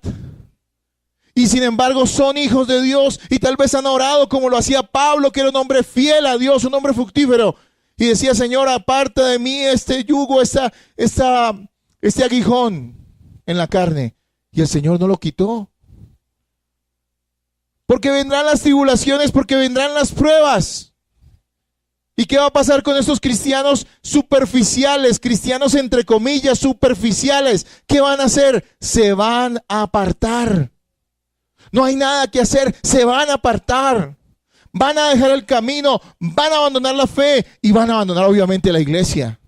Y sin embargo son hijos de Dios y tal vez han orado como lo hacía Pablo, que era un hombre fiel a Dios, un hombre fructífero, y decía, Señor, aparta de mí este yugo, este aguijón en la carne. Y el Señor no lo quitó. Porque vendrán las tribulaciones, porque vendrán las pruebas. ¿Y qué va a pasar con estos cristianos superficiales, cristianos entre comillas superficiales? ¿Qué van a hacer? Se van a apartar. No hay nada que hacer, se van a apartar. Van a dejar el camino, van a abandonar la fe y van a abandonar obviamente la iglesia.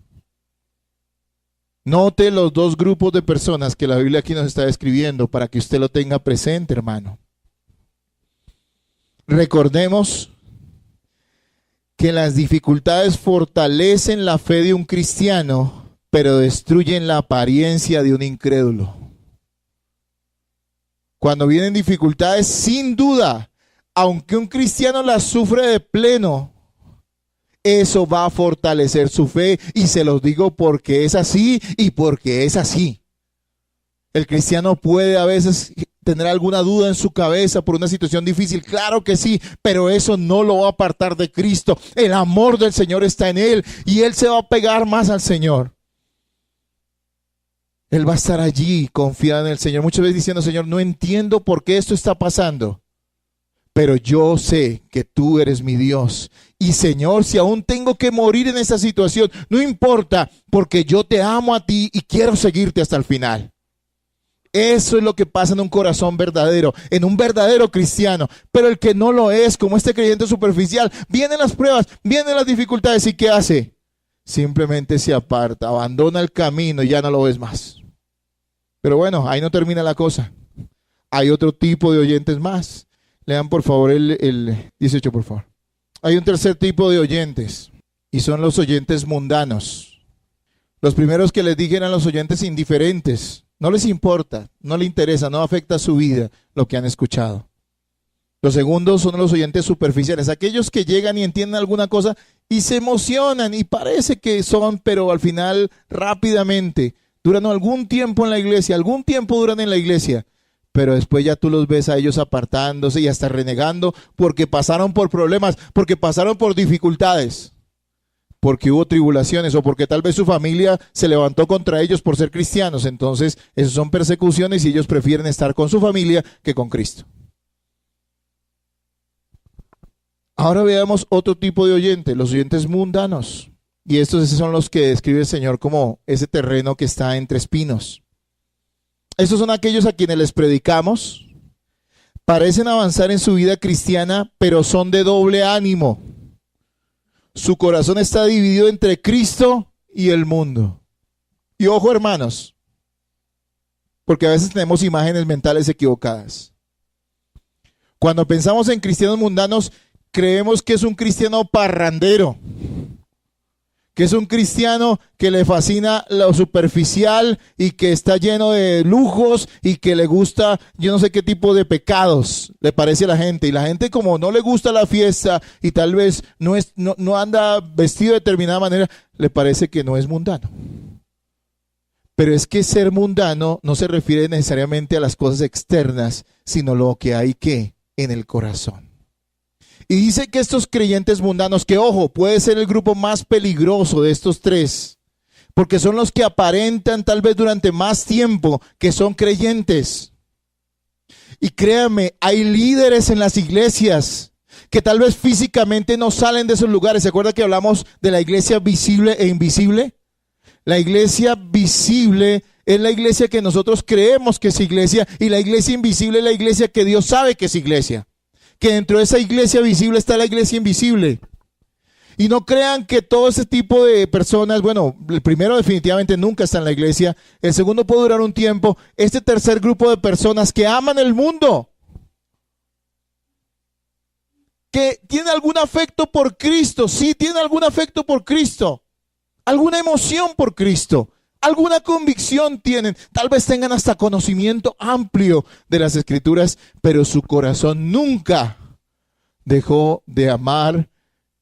Note los dos grupos de personas que la Biblia aquí nos está describiendo para que usted lo tenga presente, hermano. Recordemos que las dificultades fortalecen la fe de un cristiano, pero destruyen la apariencia de un incrédulo. Cuando vienen dificultades, sin duda, aunque un cristiano las sufre de pleno, eso va a fortalecer su fe, y se los digo porque es así y porque es así. El cristiano puede a veces tener alguna duda en su cabeza por una situación difícil, claro que sí, pero eso no lo va a apartar de Cristo. El amor del Señor está en él y él se va a pegar más al Señor. Él va a estar allí confiado en el Señor, muchas veces diciendo, Señor, no entiendo por qué esto está pasando, pero yo sé que tú eres mi Dios. Y Señor, si aún tengo que morir en esta situación, no importa, porque yo te amo a ti y quiero seguirte hasta el final. Eso es lo que pasa en un corazón verdadero, en un verdadero cristiano. Pero el que no lo es, como este creyente superficial, vienen las pruebas, vienen las dificultades, ¿y qué hace? Simplemente se aparta, abandona el camino y ya no lo ves más. Pero bueno, ahí no termina la cosa. Hay otro tipo de oyentes más. Lean por favor el 18, por favor. Hay un tercer tipo de oyentes y son los oyentes mundanos. Los primeros que les dije eran los oyentes indiferentes. No les importa, no les interesa, no afecta a su vida lo que han escuchado. Los segundos son los oyentes superficiales, aquellos que llegan y entienden alguna cosa y se emocionan y parece que son, pero al final rápidamente duran algún tiempo en la iglesia, algún tiempo duran en la iglesia, pero después ya tú los ves a ellos apartándose y hasta renegando porque pasaron por problemas, porque pasaron por dificultades, porque hubo tribulaciones o porque tal vez su familia se levantó contra ellos por ser cristianos. Entonces, esas son persecuciones y ellos prefieren estar con su familia que con Cristo. Ahora veamos otro tipo de oyente, los oyentes mundanos. Y estos son los que describe el Señor como ese terreno que está entre espinos. Estos son aquellos a quienes les predicamos, parecen avanzar en su vida cristiana, pero son de doble ánimo. Su corazón está dividido entre Cristo y el mundo. Y ojo, hermanos, porque a veces tenemos imágenes mentales equivocadas. Cuando pensamos en cristianos mundanos, creemos que es un cristiano parrandero, que es un cristiano que le fascina lo superficial y que está lleno de lujos y que le gusta yo no sé qué tipo de pecados le parece a la gente. Y la gente, como no le gusta la fiesta y tal vez no anda vestido de determinada manera, le parece que no es mundano. Pero es que ser mundano no se refiere necesariamente a las cosas externas, sino lo que hay en el corazón. Y dice que estos creyentes mundanos, que ojo, puede ser el grupo más peligroso de estos tres, porque son los que aparentan tal vez durante más tiempo que son creyentes. Y créanme, hay líderes en las iglesias que tal vez físicamente no salen de esos lugares. ¿Se acuerda que hablamos de la iglesia visible e invisible? La iglesia visible es la iglesia que nosotros creemos que es iglesia, y la iglesia invisible es la iglesia que Dios sabe que es iglesia. Que dentro de esa iglesia visible está la iglesia invisible. Y no crean que todo ese tipo de personas, bueno, el primero definitivamente nunca está en la iglesia, el segundo puede durar un tiempo. Este tercer grupo de personas que aman el mundo, que tienen algún afecto por Cristo, sí, tienen algún afecto por Cristo, alguna emoción por Cristo, alguna convicción tienen, tal vez tengan hasta conocimiento amplio de las Escrituras, pero su corazón nunca dejó de amar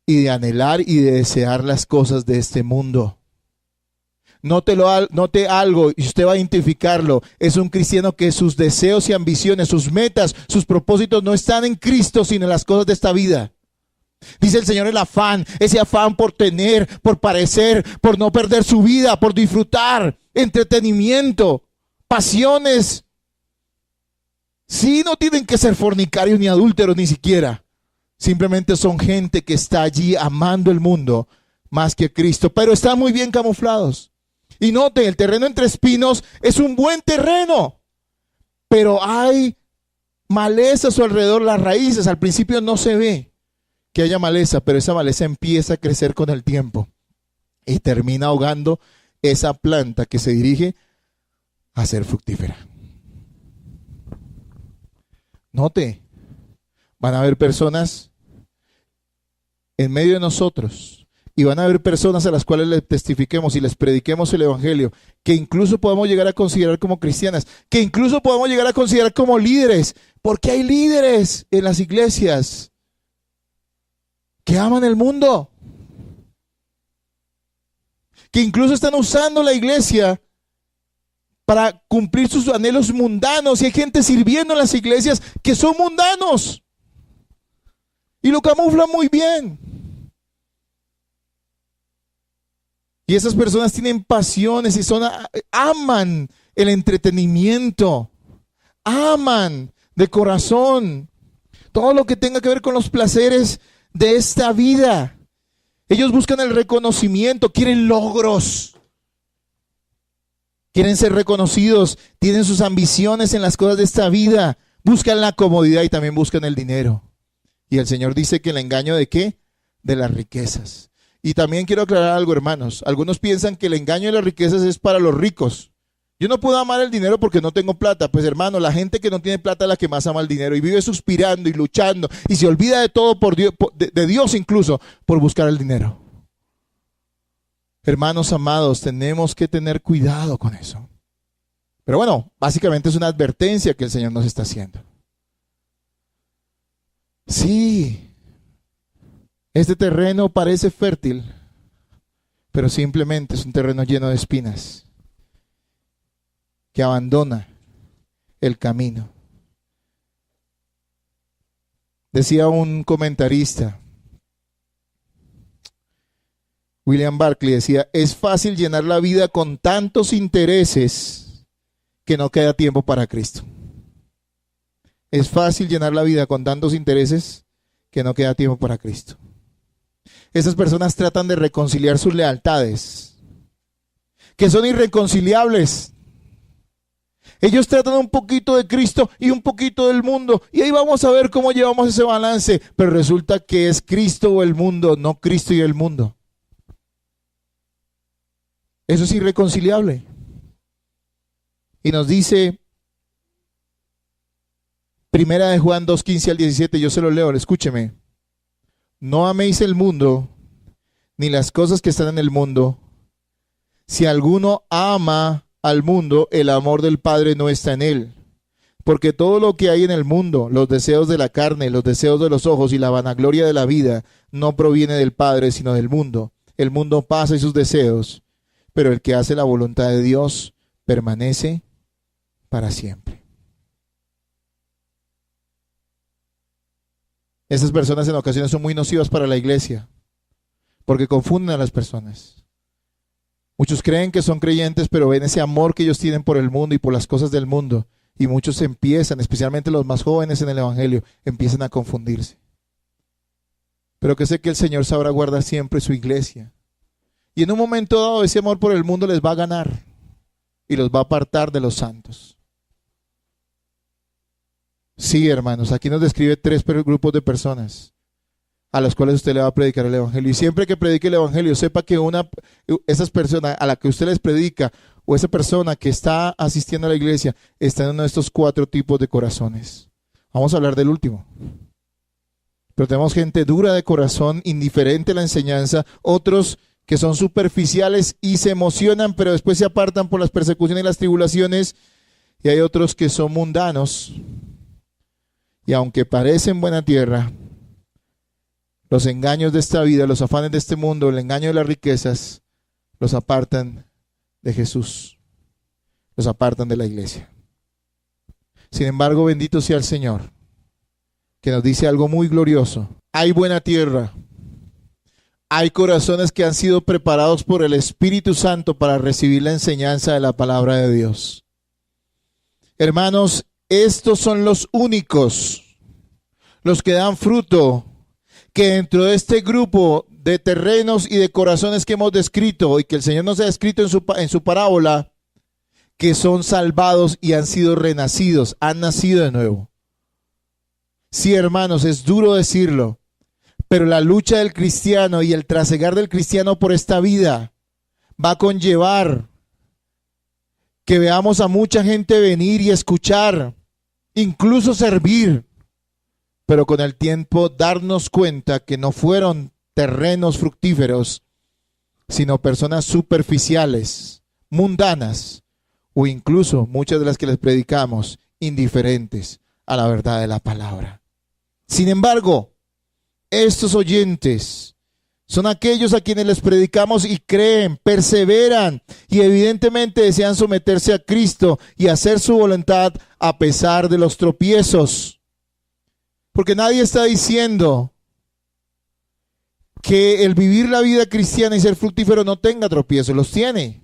y de anhelar y de desear las cosas de este mundo. Note algo y usted va a identificarlo. Es un cristiano que sus deseos y ambiciones, sus metas, sus propósitos no están en Cristo, sino en las cosas de esta vida. Dice el Señor, el afán, ese afán por tener, por parecer, por no perder su vida, por disfrutar, entretenimiento, pasiones. Sí, no tienen que ser fornicarios ni adúlteros ni siquiera. Simplemente son gente que está allí amando el mundo más que Cristo, pero están muy bien camuflados. Y noten, el terreno entre espinos es un buen terreno, pero hay maleza a su alrededor, las raíces. Al principio no se ve que haya maleza, pero esa maleza empieza a crecer con el tiempo y termina ahogando esa planta que se dirige a ser fructífera. Note, van a haber personas en medio de nosotros y van a haber personas a las cuales les testifiquemos y les prediquemos el evangelio, que incluso podemos llegar a considerar como cristianas, que incluso podemos llegar a considerar como líderes, porque hay líderes en las iglesias que aman el mundo, que incluso están usando la iglesia para cumplir sus anhelos mundanos. Y hay gente sirviendo en las iglesias que son mundanos y lo camuflan muy bien. Y esas personas tienen pasiones y aman el entretenimiento, aman de corazón todo lo que tenga que ver con los placeres de esta vida. Ellos buscan el reconocimiento, quieren logros, quieren ser reconocidos, tienen sus ambiciones en las cosas de esta vida, buscan la comodidad y también buscan el dinero. Y el Señor dice que el engaño ¿de qué? De las riquezas. Y también quiero aclarar algo, hermanos. Algunos piensan que el engaño de las riquezas es para los ricos. Yo no puedo amar el dinero porque no tengo plata. Pues hermano, la gente que no tiene plata es la que más ama el dinero y vive suspirando y luchando y se olvida de todo por Dios, de Dios incluso, por buscar el dinero. Hermanos amados, tenemos que tener cuidado con eso. Pero bueno, básicamente es una advertencia que el Señor nos está haciendo. Sí, este terreno parece fértil, pero simplemente es un terreno lleno de espinas que abandona el camino. Decía un comentarista, William Barclay decía, es fácil llenar la vida con tantos intereses que no queda tiempo para Cristo. Es fácil llenar la vida con tantos intereses que no queda tiempo para Cristo. Esas personas tratan de reconciliar sus lealtades, que son irreconciliables. Ellos tratan un poquito de Cristo y un poquito del mundo, y ahí vamos a ver cómo llevamos ese balance, pero resulta que es Cristo o el mundo, no Cristo y el mundo. Eso es irreconciliable. Y nos dice Primera de Juan 2:15 al 17, yo se lo leo, escúcheme. No améis el mundo, ni las cosas que están en el mundo. Si alguno ama al mundo, el amor del Padre no está en él. Porque todo lo que hay en el mundo, los deseos de la carne, los deseos de los ojos y la vanagloria de la vida, no proviene del Padre, sino del mundo. El mundo pasa y sus deseos, pero el que hace la voluntad de Dios permanece para siempre. Esas personas en ocasiones son muy nocivas para la iglesia, porque confunden a las personas. Muchos creen que son creyentes, pero ven ese amor que ellos tienen por el mundo y por las cosas del mundo. Y muchos empiezan, especialmente los más jóvenes en el Evangelio, empiezan a confundirse. Pero que sé que el Señor sabrá guardar siempre su iglesia. Y en un momento dado ese amor por el mundo les va a ganar y los va a apartar de los santos. Sí, hermanos, aquí nos describe 3 grupos de personas a los cuales usted le va a predicar el Evangelio. Y siempre que predique el Evangelio, sepa que esas personas a las que usted les predica o esa persona que está asistiendo a la iglesia está en uno de estos 4 tipos de corazones. Vamos a hablar del último. Pero tenemos gente dura de corazón, indiferente a la enseñanza, otros que son superficiales y se emocionan, pero después se apartan por las persecuciones y las tribulaciones, y hay otros que son mundanos, y aunque parecen buena tierra, los engaños de esta vida, los afanes de este mundo, el engaño de las riquezas, los apartan de Jesús, los apartan de la iglesia. Sin embargo, bendito sea el Señor, que nos dice algo muy glorioso. Hay buena tierra. Hay corazones que han sido preparados por el Espíritu Santo para recibir la enseñanza de la palabra de Dios. Hermanos, estos son los únicos, los que dan fruto, que dentro de este grupo de terrenos y de corazones que hemos descrito y que el Señor nos ha descrito en su parábola, que son salvados y han sido renacidos, han nacido de nuevo. Sí, hermanos, es duro decirlo, pero la lucha del cristiano y el trasegar del cristiano por esta vida va a conllevar que veamos a mucha gente venir y escuchar, incluso servir, pero con el tiempo darnos cuenta que no fueron terrenos fructíferos, sino personas superficiales, mundanas, o incluso muchas de las que les predicamos, indiferentes a la verdad de la palabra. Sin embargo, estos oyentes son aquellos a quienes les predicamos y creen, perseveran y evidentemente desean someterse a Cristo y hacer su voluntad a pesar de los tropiezos. Porque nadie está diciendo que el vivir la vida cristiana y ser fructífero no tenga tropiezos, los tiene.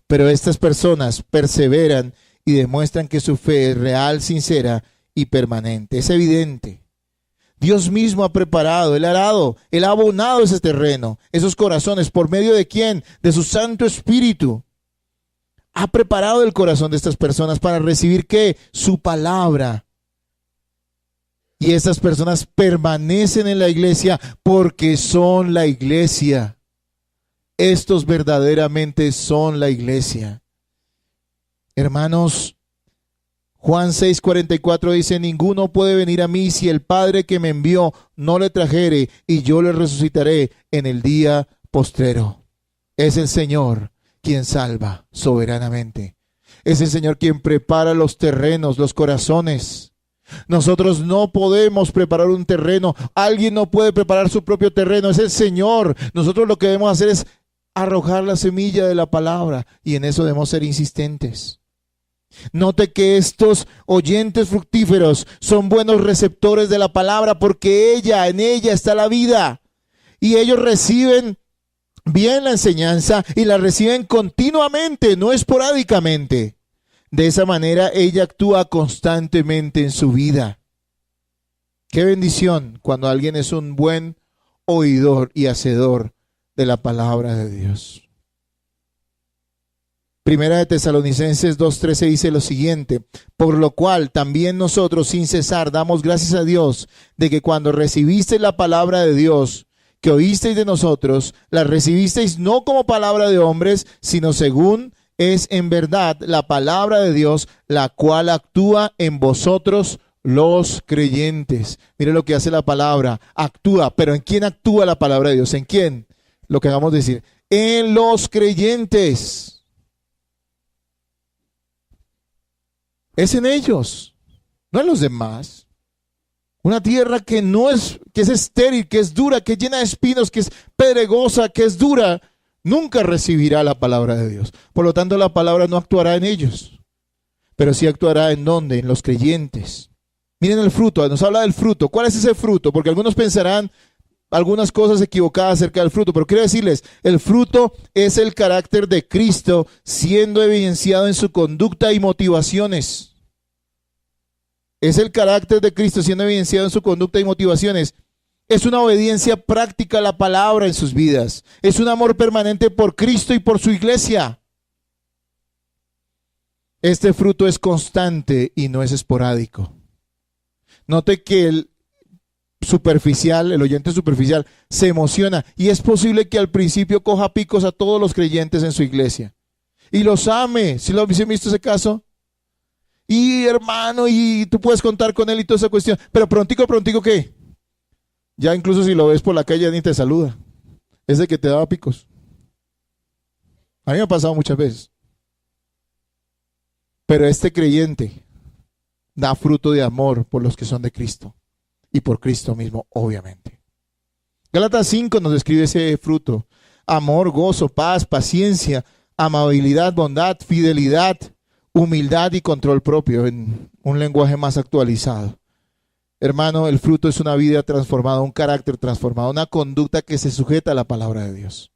Pero estas personas perseveran y demuestran que su fe es real, sincera y permanente. Es evidente. Dios mismo ha preparado, Él ha arado, Él ha abonado ese terreno, esos corazones. ¿Por medio de quién? De su Santo Espíritu. Ha preparado el corazón de estas personas para recibir ¿qué? Su palabra. Y estas personas permanecen en la iglesia porque son la iglesia. Estos verdaderamente son la iglesia. Hermanos, Juan 6:44 dice, ninguno puede venir a mí si el Padre que me envió no le trajere, y yo le resucitaré en el día postrero. Es el Señor quien salva soberanamente. Es el Señor quien prepara los terrenos, los corazones. Nosotros no podemos preparar un terreno. Alguien no puede preparar su propio terreno. Es el Señor. Nosotros lo que debemos hacer es arrojar la semilla de la palabra, y en eso debemos ser insistentes. Note que estos oyentes fructíferos son buenos receptores de la palabra porque en ella está la vida. Y ellos reciben bien la enseñanza y la reciben continuamente, no esporádicamente. De esa manera ella actúa constantemente en su vida. Qué bendición cuando alguien es un buen oidor y hacedor de la palabra de Dios. Primera de Tesalonicenses 2:13 dice lo siguiente: por lo cual también nosotros sin cesar damos gracias a Dios de que cuando recibisteis la palabra de Dios que oísteis de nosotros, la recibisteis no como palabra de hombres, sino según es en verdad la palabra de Dios, la cual actúa en vosotros los creyentes. Mire lo que hace la palabra, actúa. Pero ¿en quién actúa la palabra de Dios? ¿En quién? Lo que acabamos de decir, en los creyentes. Es en ellos, no en los demás. Una tierra que es estéril, que es dura, que es llena de espinos, que es pedregosa, que es dura, nunca recibirá la palabra de Dios. Por lo tanto, la palabra no actuará en ellos, pero sí actuará ¿en dónde? En los creyentes. Miren el fruto, nos habla del fruto. ¿Cuál es ese fruto? Porque algunos pensarán algunas cosas equivocadas acerca del fruto, pero quiero decirles, el fruto es el carácter de Cristo siendo evidenciado en su conducta y motivaciones. Es el carácter de Cristo siendo evidenciado en su conducta y motivaciones. Es una obediencia práctica a la palabra en sus vidas. Es un amor permanente por Cristo y por su iglesia. Este fruto es constante y no es esporádico. Note que el oyente superficial, se emociona y es posible que al principio coja picos a todos los creyentes en su iglesia y los ame. ¿Sí lo han visto ese caso? Y hermano, y tú puedes contar con él y toda esa cuestión, pero prontico, ¿qué? Ya incluso si lo ves por la calle ni te saluda. Es de que te daba picos. A mí me ha pasado muchas veces. Pero este creyente da fruto de amor por los que son de Cristo y por Cristo mismo, obviamente. Gálatas 5 nos describe ese fruto: amor, gozo, paz, paciencia, amabilidad, bondad, fidelidad, humildad y control propio, en un lenguaje más actualizado. Hermano, el fruto es una vida transformada, un carácter transformado, una conducta que se sujeta a la palabra de Dios.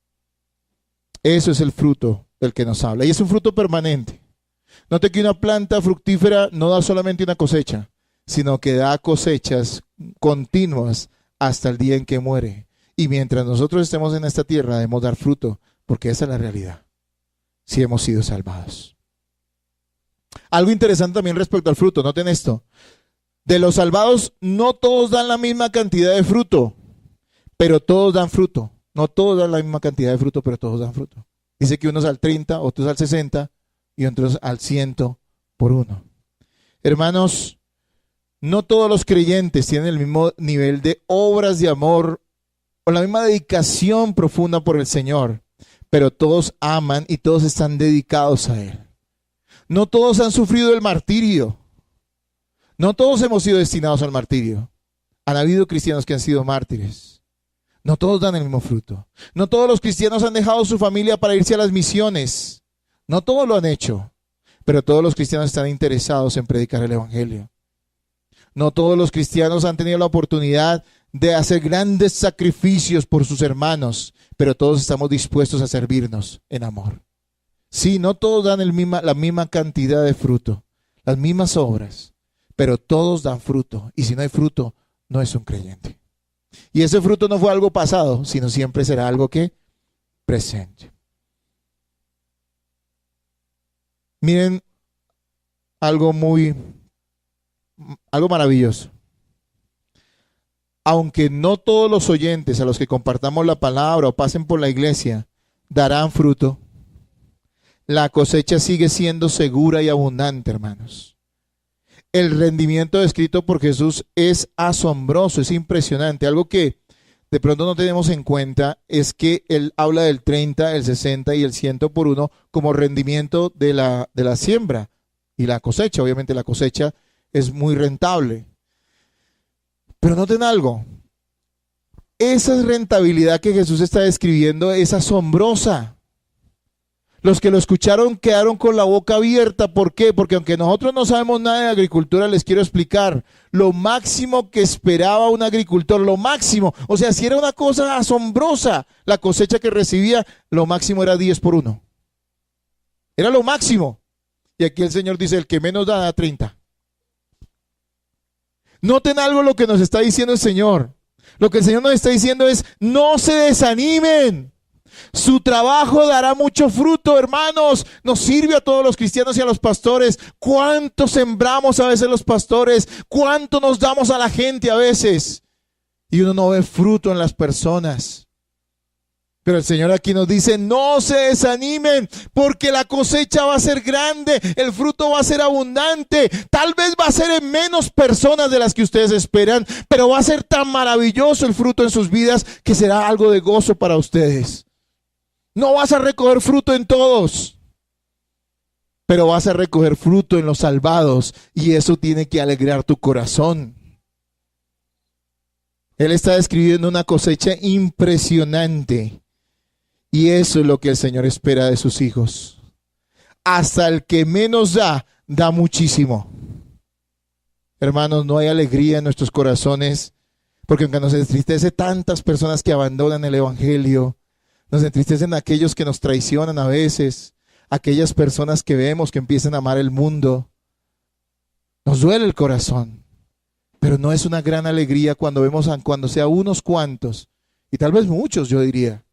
Eso es el fruto del que nos habla, y es un fruto permanente. Note que una planta fructífera no da solamente una cosecha, sino que da cosechas continuas hasta el día en que muere. Y mientras nosotros estemos en esta tierra debemos dar fruto, porque esa es la realidad, si hemos sido salvados. Algo interesante también respecto al fruto, noten esto: de los salvados no todos dan la misma cantidad de fruto, pero todos dan fruto. No todos dan la misma cantidad de fruto, pero todos dan fruto. Dice que unos al 30, otros al 60 y otros al 100 por uno. Hermanos, no todos los creyentes tienen el mismo nivel de obras de amor o la misma dedicación profunda por el Señor, pero todos aman y todos están dedicados a Él. No todos han sufrido el martirio. No todos hemos sido destinados al martirio. Han habido cristianos que han sido mártires. No todos dan el mismo fruto. No todos los cristianos han dejado su familia para irse a las misiones. No todos lo han hecho, pero todos los cristianos están interesados en predicar el evangelio. No todos los cristianos han tenido la oportunidad de hacer grandes sacrificios por sus hermanos, pero todos estamos dispuestos a servirnos en amor. Sí, no todos dan la misma cantidad de fruto, las mismas obras, pero todos dan fruto. Y si no hay fruto, no es un creyente. Y ese fruto no fue algo pasado, sino siempre será algo que presente. Miren algo maravilloso. Aunque no todos los oyentes a los que compartamos la palabra o pasen por la iglesia darán fruto, la cosecha sigue siendo segura y abundante, hermanos. El rendimiento descrito por Jesús es asombroso, es impresionante. Algo que de pronto no tenemos en cuenta es que Él habla del 30, el 60 y el 100 por uno como rendimiento de la siembra y la cosecha. Obviamente la cosecha es muy rentable. Pero noten algo. Esa rentabilidad que Jesús está describiendo es asombrosa. Los que lo escucharon quedaron con la boca abierta. ¿Por qué? Porque aunque nosotros no sabemos nada de agricultura, les quiero explicar. Lo máximo que esperaba un agricultor, lo máximo, o sea, si era una cosa asombrosa la cosecha que recibía, lo máximo era 10 por 1. Era lo máximo. Y aquí el Señor dice, el que menos da 30. Noten algo lo que nos está diciendo el Señor. Lo que el Señor nos está diciendo es, no se desanimen. Su trabajo dará mucho fruto, hermanos. Nos sirve a todos los cristianos y a los pastores. ¿Cuánto sembramos a veces los pastores? ¿Cuánto nos damos a la gente a veces? Y uno no ve fruto en las personas. Pero el Señor aquí nos dice, no se desanimen, porque la cosecha va a ser grande, el fruto va a ser abundante. Tal vez va a ser en menos personas de las que ustedes esperan, pero va a ser tan maravilloso el fruto en sus vidas que será algo de gozo para ustedes. No vas a recoger fruto en todos, pero vas a recoger fruto en los salvados, y eso tiene que alegrar tu corazón. Él está describiendo una cosecha impresionante. Y eso es lo que el Señor espera de sus hijos. Hasta el que menos da, da muchísimo. Hermanos, no hay alegría en nuestros corazones, porque aunque nos entristece tantas personas que abandonan el Evangelio, nos entristecen aquellos que nos traicionan a veces, aquellas personas que vemos que empiezan a amar el mundo. Nos duele el corazón, pero no es una gran alegría cuando vemos cuando sea unos cuantos, y tal vez muchos, yo diría,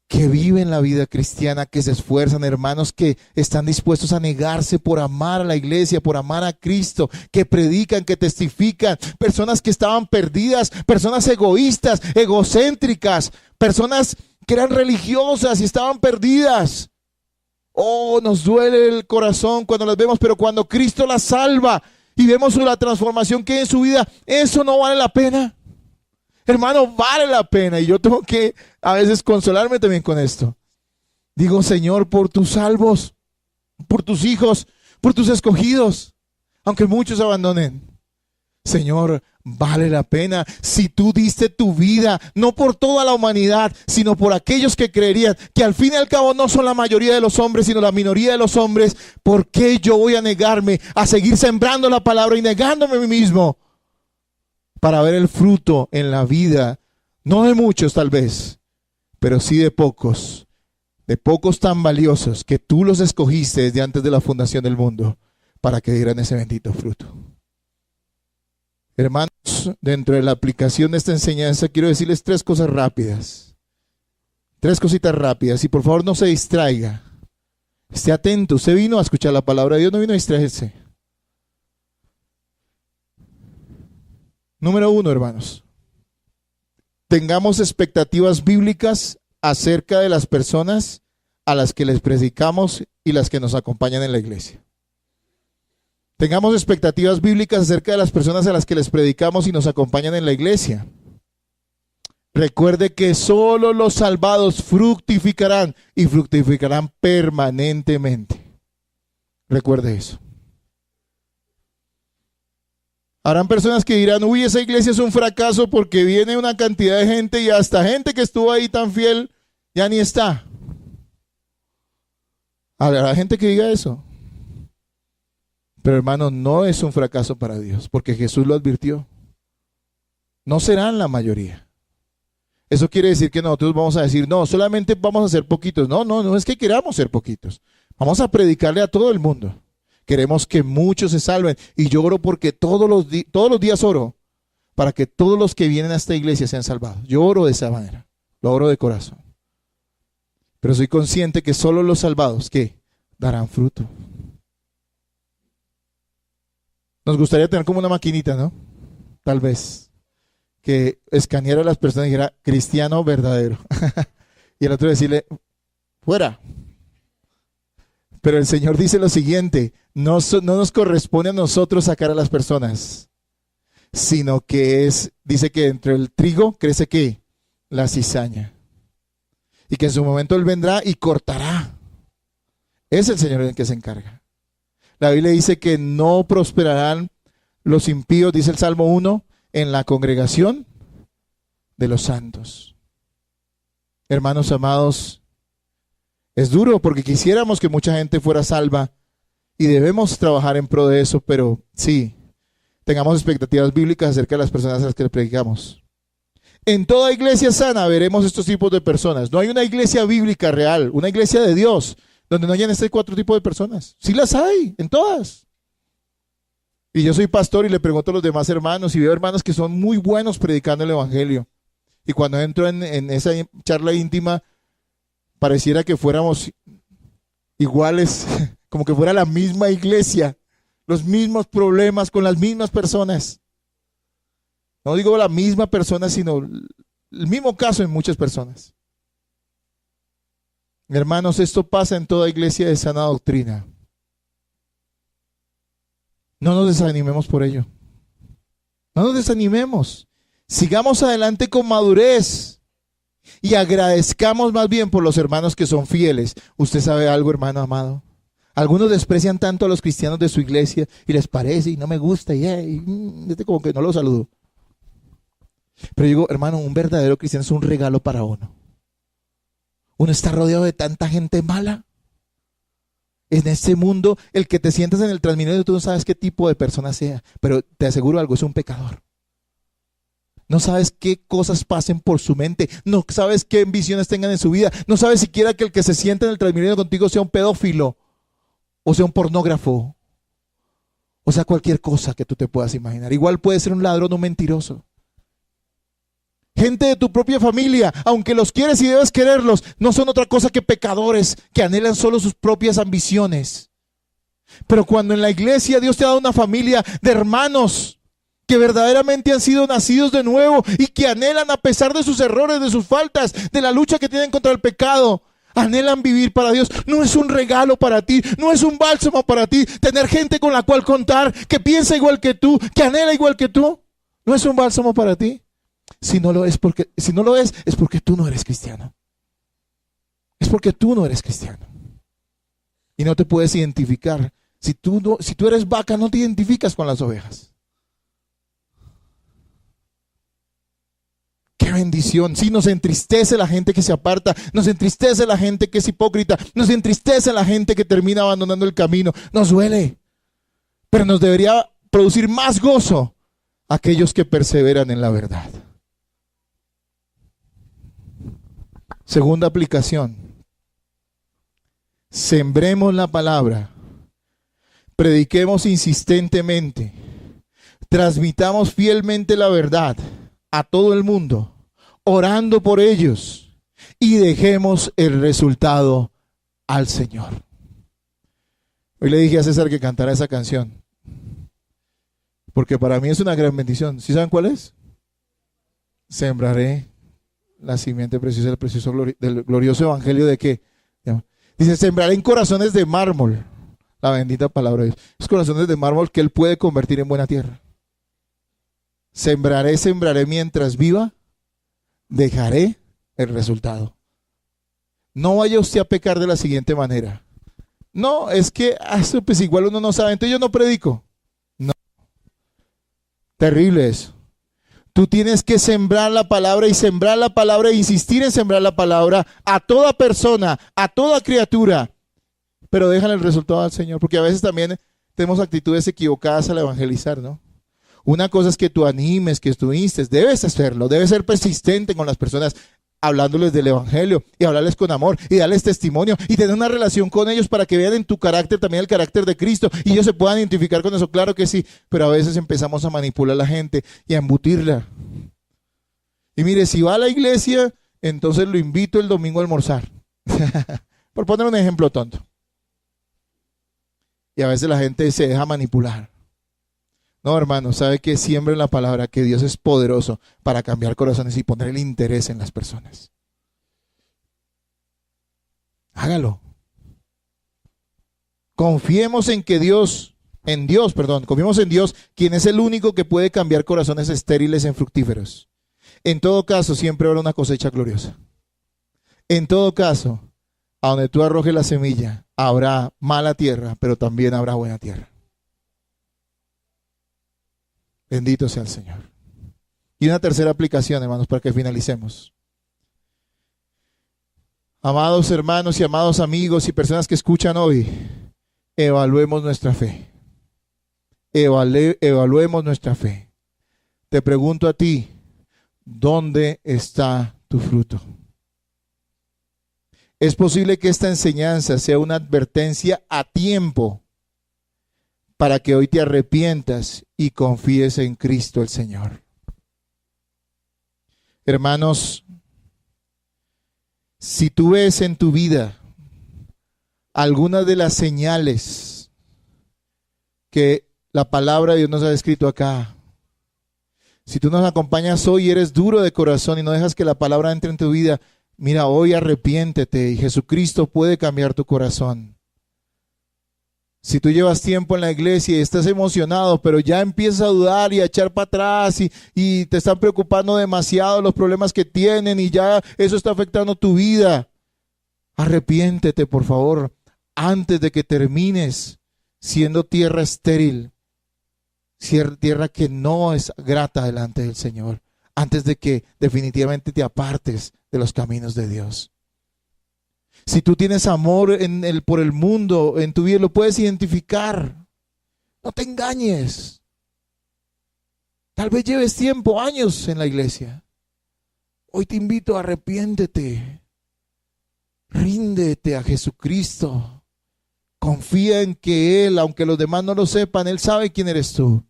que viven la vida cristiana, que se esfuerzan, hermanos, que están dispuestos a negarse por amar a la iglesia, por amar a Cristo, que predican, que testifican, personas que estaban perdidas, personas egoístas, egocéntricas, personas que eran religiosas y estaban perdidas. Oh, nos duele el corazón cuando las vemos, pero cuando Cristo las salva y vemos la transformación que hay en su vida, eso no vale la pena. Hermano, vale la pena. Y yo tengo que a veces consolarme también con esto. Digo, Señor, por tus salvos, por tus hijos, por tus escogidos, aunque muchos abandonen. Señor, vale la pena. Si tú diste tu vida, no por toda la humanidad, sino por aquellos que creerían, que al fin y al cabo no son la mayoría de los hombres, sino la minoría de los hombres, ¿por qué yo voy a negarme a seguir sembrando la palabra y negándome a mí mismo? Para ver el fruto en la vida, no de muchos tal vez, pero sí de pocos tan valiosos que tú los escogiste desde antes de la fundación del mundo para que dieran ese bendito fruto. Hermanos, dentro de la aplicación de esta enseñanza quiero decirles 3 cosas rápidas, 3 cositas rápidas, y por favor no se distraiga, esté atento. Usted vino a escuchar la palabra de Dios, no vino a distraerse. Número 1, hermanos, tengamos expectativas bíblicas acerca de las personas a las que les predicamos y las que nos acompañan en la iglesia. Tengamos expectativas bíblicas acerca de las personas a las que les predicamos y nos acompañan en la iglesia. Recuerde que solo los salvados fructificarán y fructificarán permanentemente. Recuerde eso. Habrán personas que dirán, uy, esa iglesia es un fracaso porque viene una cantidad de gente y hasta gente que estuvo ahí tan fiel ya ni está. Habrá gente que diga eso. Pero hermano, no es un fracaso para Dios, porque Jesús lo advirtió. No serán la mayoría. Eso quiere decir que nosotros vamos a decir, no, solamente vamos a ser poquitos. No es que queramos ser poquitos. Vamos a predicarle a todo el mundo. Queremos que muchos se salven. Y yo oro porque todos los días oro para que todos los que vienen a esta iglesia sean salvados. Yo oro de esa manera. Lo oro de corazón. Pero soy consciente que solo los salvados, ¿qué? Darán fruto. Nos gustaría tener como una maquinita, ¿no? Tal vez. Que escaneara a las personas y dijera, cristiano verdadero. Y el otro decirle, fuera. Pero el Señor dice lo siguiente, no nos corresponde a nosotros sacar a las personas, sino que dice que entre el trigo crece ¿qué? La cizaña. Y que en su momento Él vendrá y cortará. Es el Señor el que se encarga. La Biblia dice que no prosperarán los impíos, dice el Salmo 1, en la congregación de los santos. Hermanos amados, Es duro porque quisiéramos que mucha gente fuera salva y debemos trabajar en pro de eso, pero sí, tengamos expectativas bíblicas acerca de las personas a las que le predicamos. En toda iglesia sana veremos estos tipos de personas. No hay una iglesia bíblica real, una iglesia de Dios, donde no hayan estos 4 tipos de personas. Sí las hay, en todas. Y yo soy pastor y le pregunto a los demás hermanos y veo hermanos que son muy buenos predicando el evangelio. Y cuando entro en esa charla íntima, pareciera que fuéramos iguales, como que fuera la misma iglesia, los mismos problemas con las mismas personas. No digo la misma persona, sino el mismo caso en muchas personas. Hermanos, esto pasa en toda iglesia de sana doctrina. No nos desanimemos por ello. No nos desanimemos. Sigamos adelante con madurez y agradezcamos más bien por los hermanos que son fieles. Usted sabe algo, hermano amado. Algunos desprecian tanto a los cristianos de su iglesia y les parece y no me gusta y como que no lo saludo. Pero digo, hermano, un verdadero cristiano es un regalo para uno. Uno está rodeado de tanta gente mala. En este mundo, el que te sientas en el Transmilenio, tú no sabes qué tipo de persona sea, pero te aseguro algo, es un pecador. No sabes qué cosas pasen por su mente, no sabes qué ambiciones tengan en su vida, no sabes siquiera que el que se sienta en el Transmilenio contigo sea un pedófilo, o sea un pornógrafo, o sea cualquier cosa que tú te puedas imaginar. Igual puede ser un ladrón o un mentiroso. Gente de tu propia familia, aunque los quieres y debes quererlos, no son otra cosa que pecadores que anhelan solo sus propias ambiciones. Pero cuando en la iglesia Dios te ha dado una familia de hermanos que verdaderamente han sido nacidos de nuevo y que anhelan, a pesar de sus errores, de sus faltas, de la lucha que tienen contra el pecado, anhelan vivir para Dios. No es un regalo para ti, no es un bálsamo para ti tener gente con la cual contar, que piensa igual que tú, que anhela igual que tú. No es un bálsamo para ti. Si no lo es, es porque tú no eres cristiano. Es porque tú no eres cristiano. Y no te puedes identificar. Si tú eres vaca, no te identificas con las ovejas. ¡Qué bendición! Sí, nos entristece la gente que se aparta, nos entristece la gente que es hipócrita, nos entristece la gente que termina abandonando el camino. Nos duele. Pero nos debería producir más gozo aquellos que perseveran en la verdad. Segunda aplicación. Sembremos la palabra, prediquemos insistentemente, transmitamos fielmente la verdad a todo el mundo, orando por ellos, y dejemos el resultado al Señor. Hoy le dije a César que cantara esa canción, porque para mí es una gran bendición. ¿Sí saben cuál es? Sembraré la simiente preciosa del glorioso evangelio de qué. Dice, sembraré en corazones de mármol. La bendita palabra de Dios. Es corazones de mármol que Él puede convertir en buena tierra. Sembraré mientras viva. Dejaré el resultado. No vaya usted a pecar de la siguiente manera. No, es que eso pues igual uno no sabe, entonces yo no predico. No. Terrible eso. Tú tienes que sembrar la palabra e insistir en sembrar la palabra a toda persona, a toda criatura. Pero déjale el resultado al Señor, porque a veces también tenemos actitudes equivocadas al evangelizar, ¿no? Una cosa es que tú animes, que tú instes, debes hacerlo, debes ser persistente con las personas, hablándoles del evangelio y hablarles con amor y darles testimonio y tener una relación con ellos para que vean en tu carácter también el carácter de Cristo y ellos se puedan identificar con eso. Claro que sí, pero a veces empezamos a manipular a la gente y a embutirla. Y mire, si va a la iglesia, entonces lo invito el domingo a almorzar. Por poner un ejemplo tonto. Y a veces la gente se deja manipular. No, hermano, sabe que siembren la palabra, que Dios es poderoso para cambiar corazones y poner el interés en las personas. Hágalo. Confiemos en Dios, quien es el único que puede cambiar corazones estériles en fructíferos. En todo caso, siempre habrá una cosecha gloriosa. En todo caso, a donde tú arrojes la semilla, habrá mala tierra, pero también habrá buena tierra. Bendito sea el Señor. Y una tercera aplicación, hermanos, para que finalicemos. Amados hermanos y amados amigos y personas que escuchan hoy, evaluemos nuestra fe. Evaluemos nuestra fe. Te pregunto a ti, ¿dónde está tu fruto? Es posible que esta enseñanza sea una advertencia a tiempo para que hoy te arrepientas y confíes en Cristo el Señor. Hermanos, si tú ves en tu vida algunas de las señales que la palabra de Dios nos ha descrito acá, si tú nos acompañas hoy y eres duro de corazón y no dejas que la palabra entre en tu vida, mira, hoy arrepiéntete y Jesucristo puede cambiar tu corazón. Si tú llevas tiempo en la iglesia y estás emocionado, pero ya empiezas a dudar y a echar para atrás y te están preocupando demasiado los problemas que tienen y ya eso está afectando tu vida, arrepiéntete, por favor, antes de que termines siendo tierra estéril, tierra que no es grata delante del Señor, antes de que definitivamente te apartes de los caminos de Dios. Si tú tienes amor por el mundo en tu vida, lo puedes identificar. No te engañes. Tal vez lleves tiempo, años en la iglesia. Hoy te invito a arrepiéntete. Ríndete a Jesucristo. Confía en que Él, aunque los demás no lo sepan, Él sabe quién eres tú.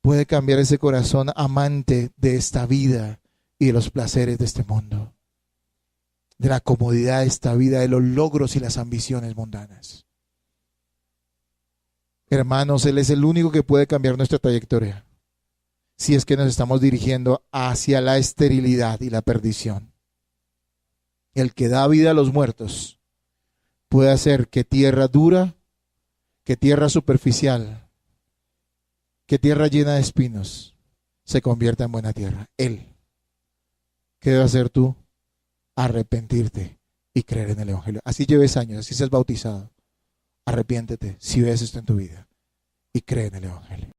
Puede cambiar ese corazón amante de esta vida y de los placeres de este mundo, de la comodidad de esta vida, de los logros y las ambiciones mundanas. Hermanos, Él es el único que puede cambiar nuestra trayectoria, si es que nos estamos dirigiendo hacia la esterilidad y la perdición. El que da vida a los muertos puede hacer que tierra dura, que tierra superficial, que tierra llena de espinos se convierta en buena tierra. Él. ¿Qué debes hacer tú? Arrepentirte y creer en el Evangelio. Así lleves años, así seas bautizado. Arrepiéntete si ves esto en tu vida y cree en el Evangelio.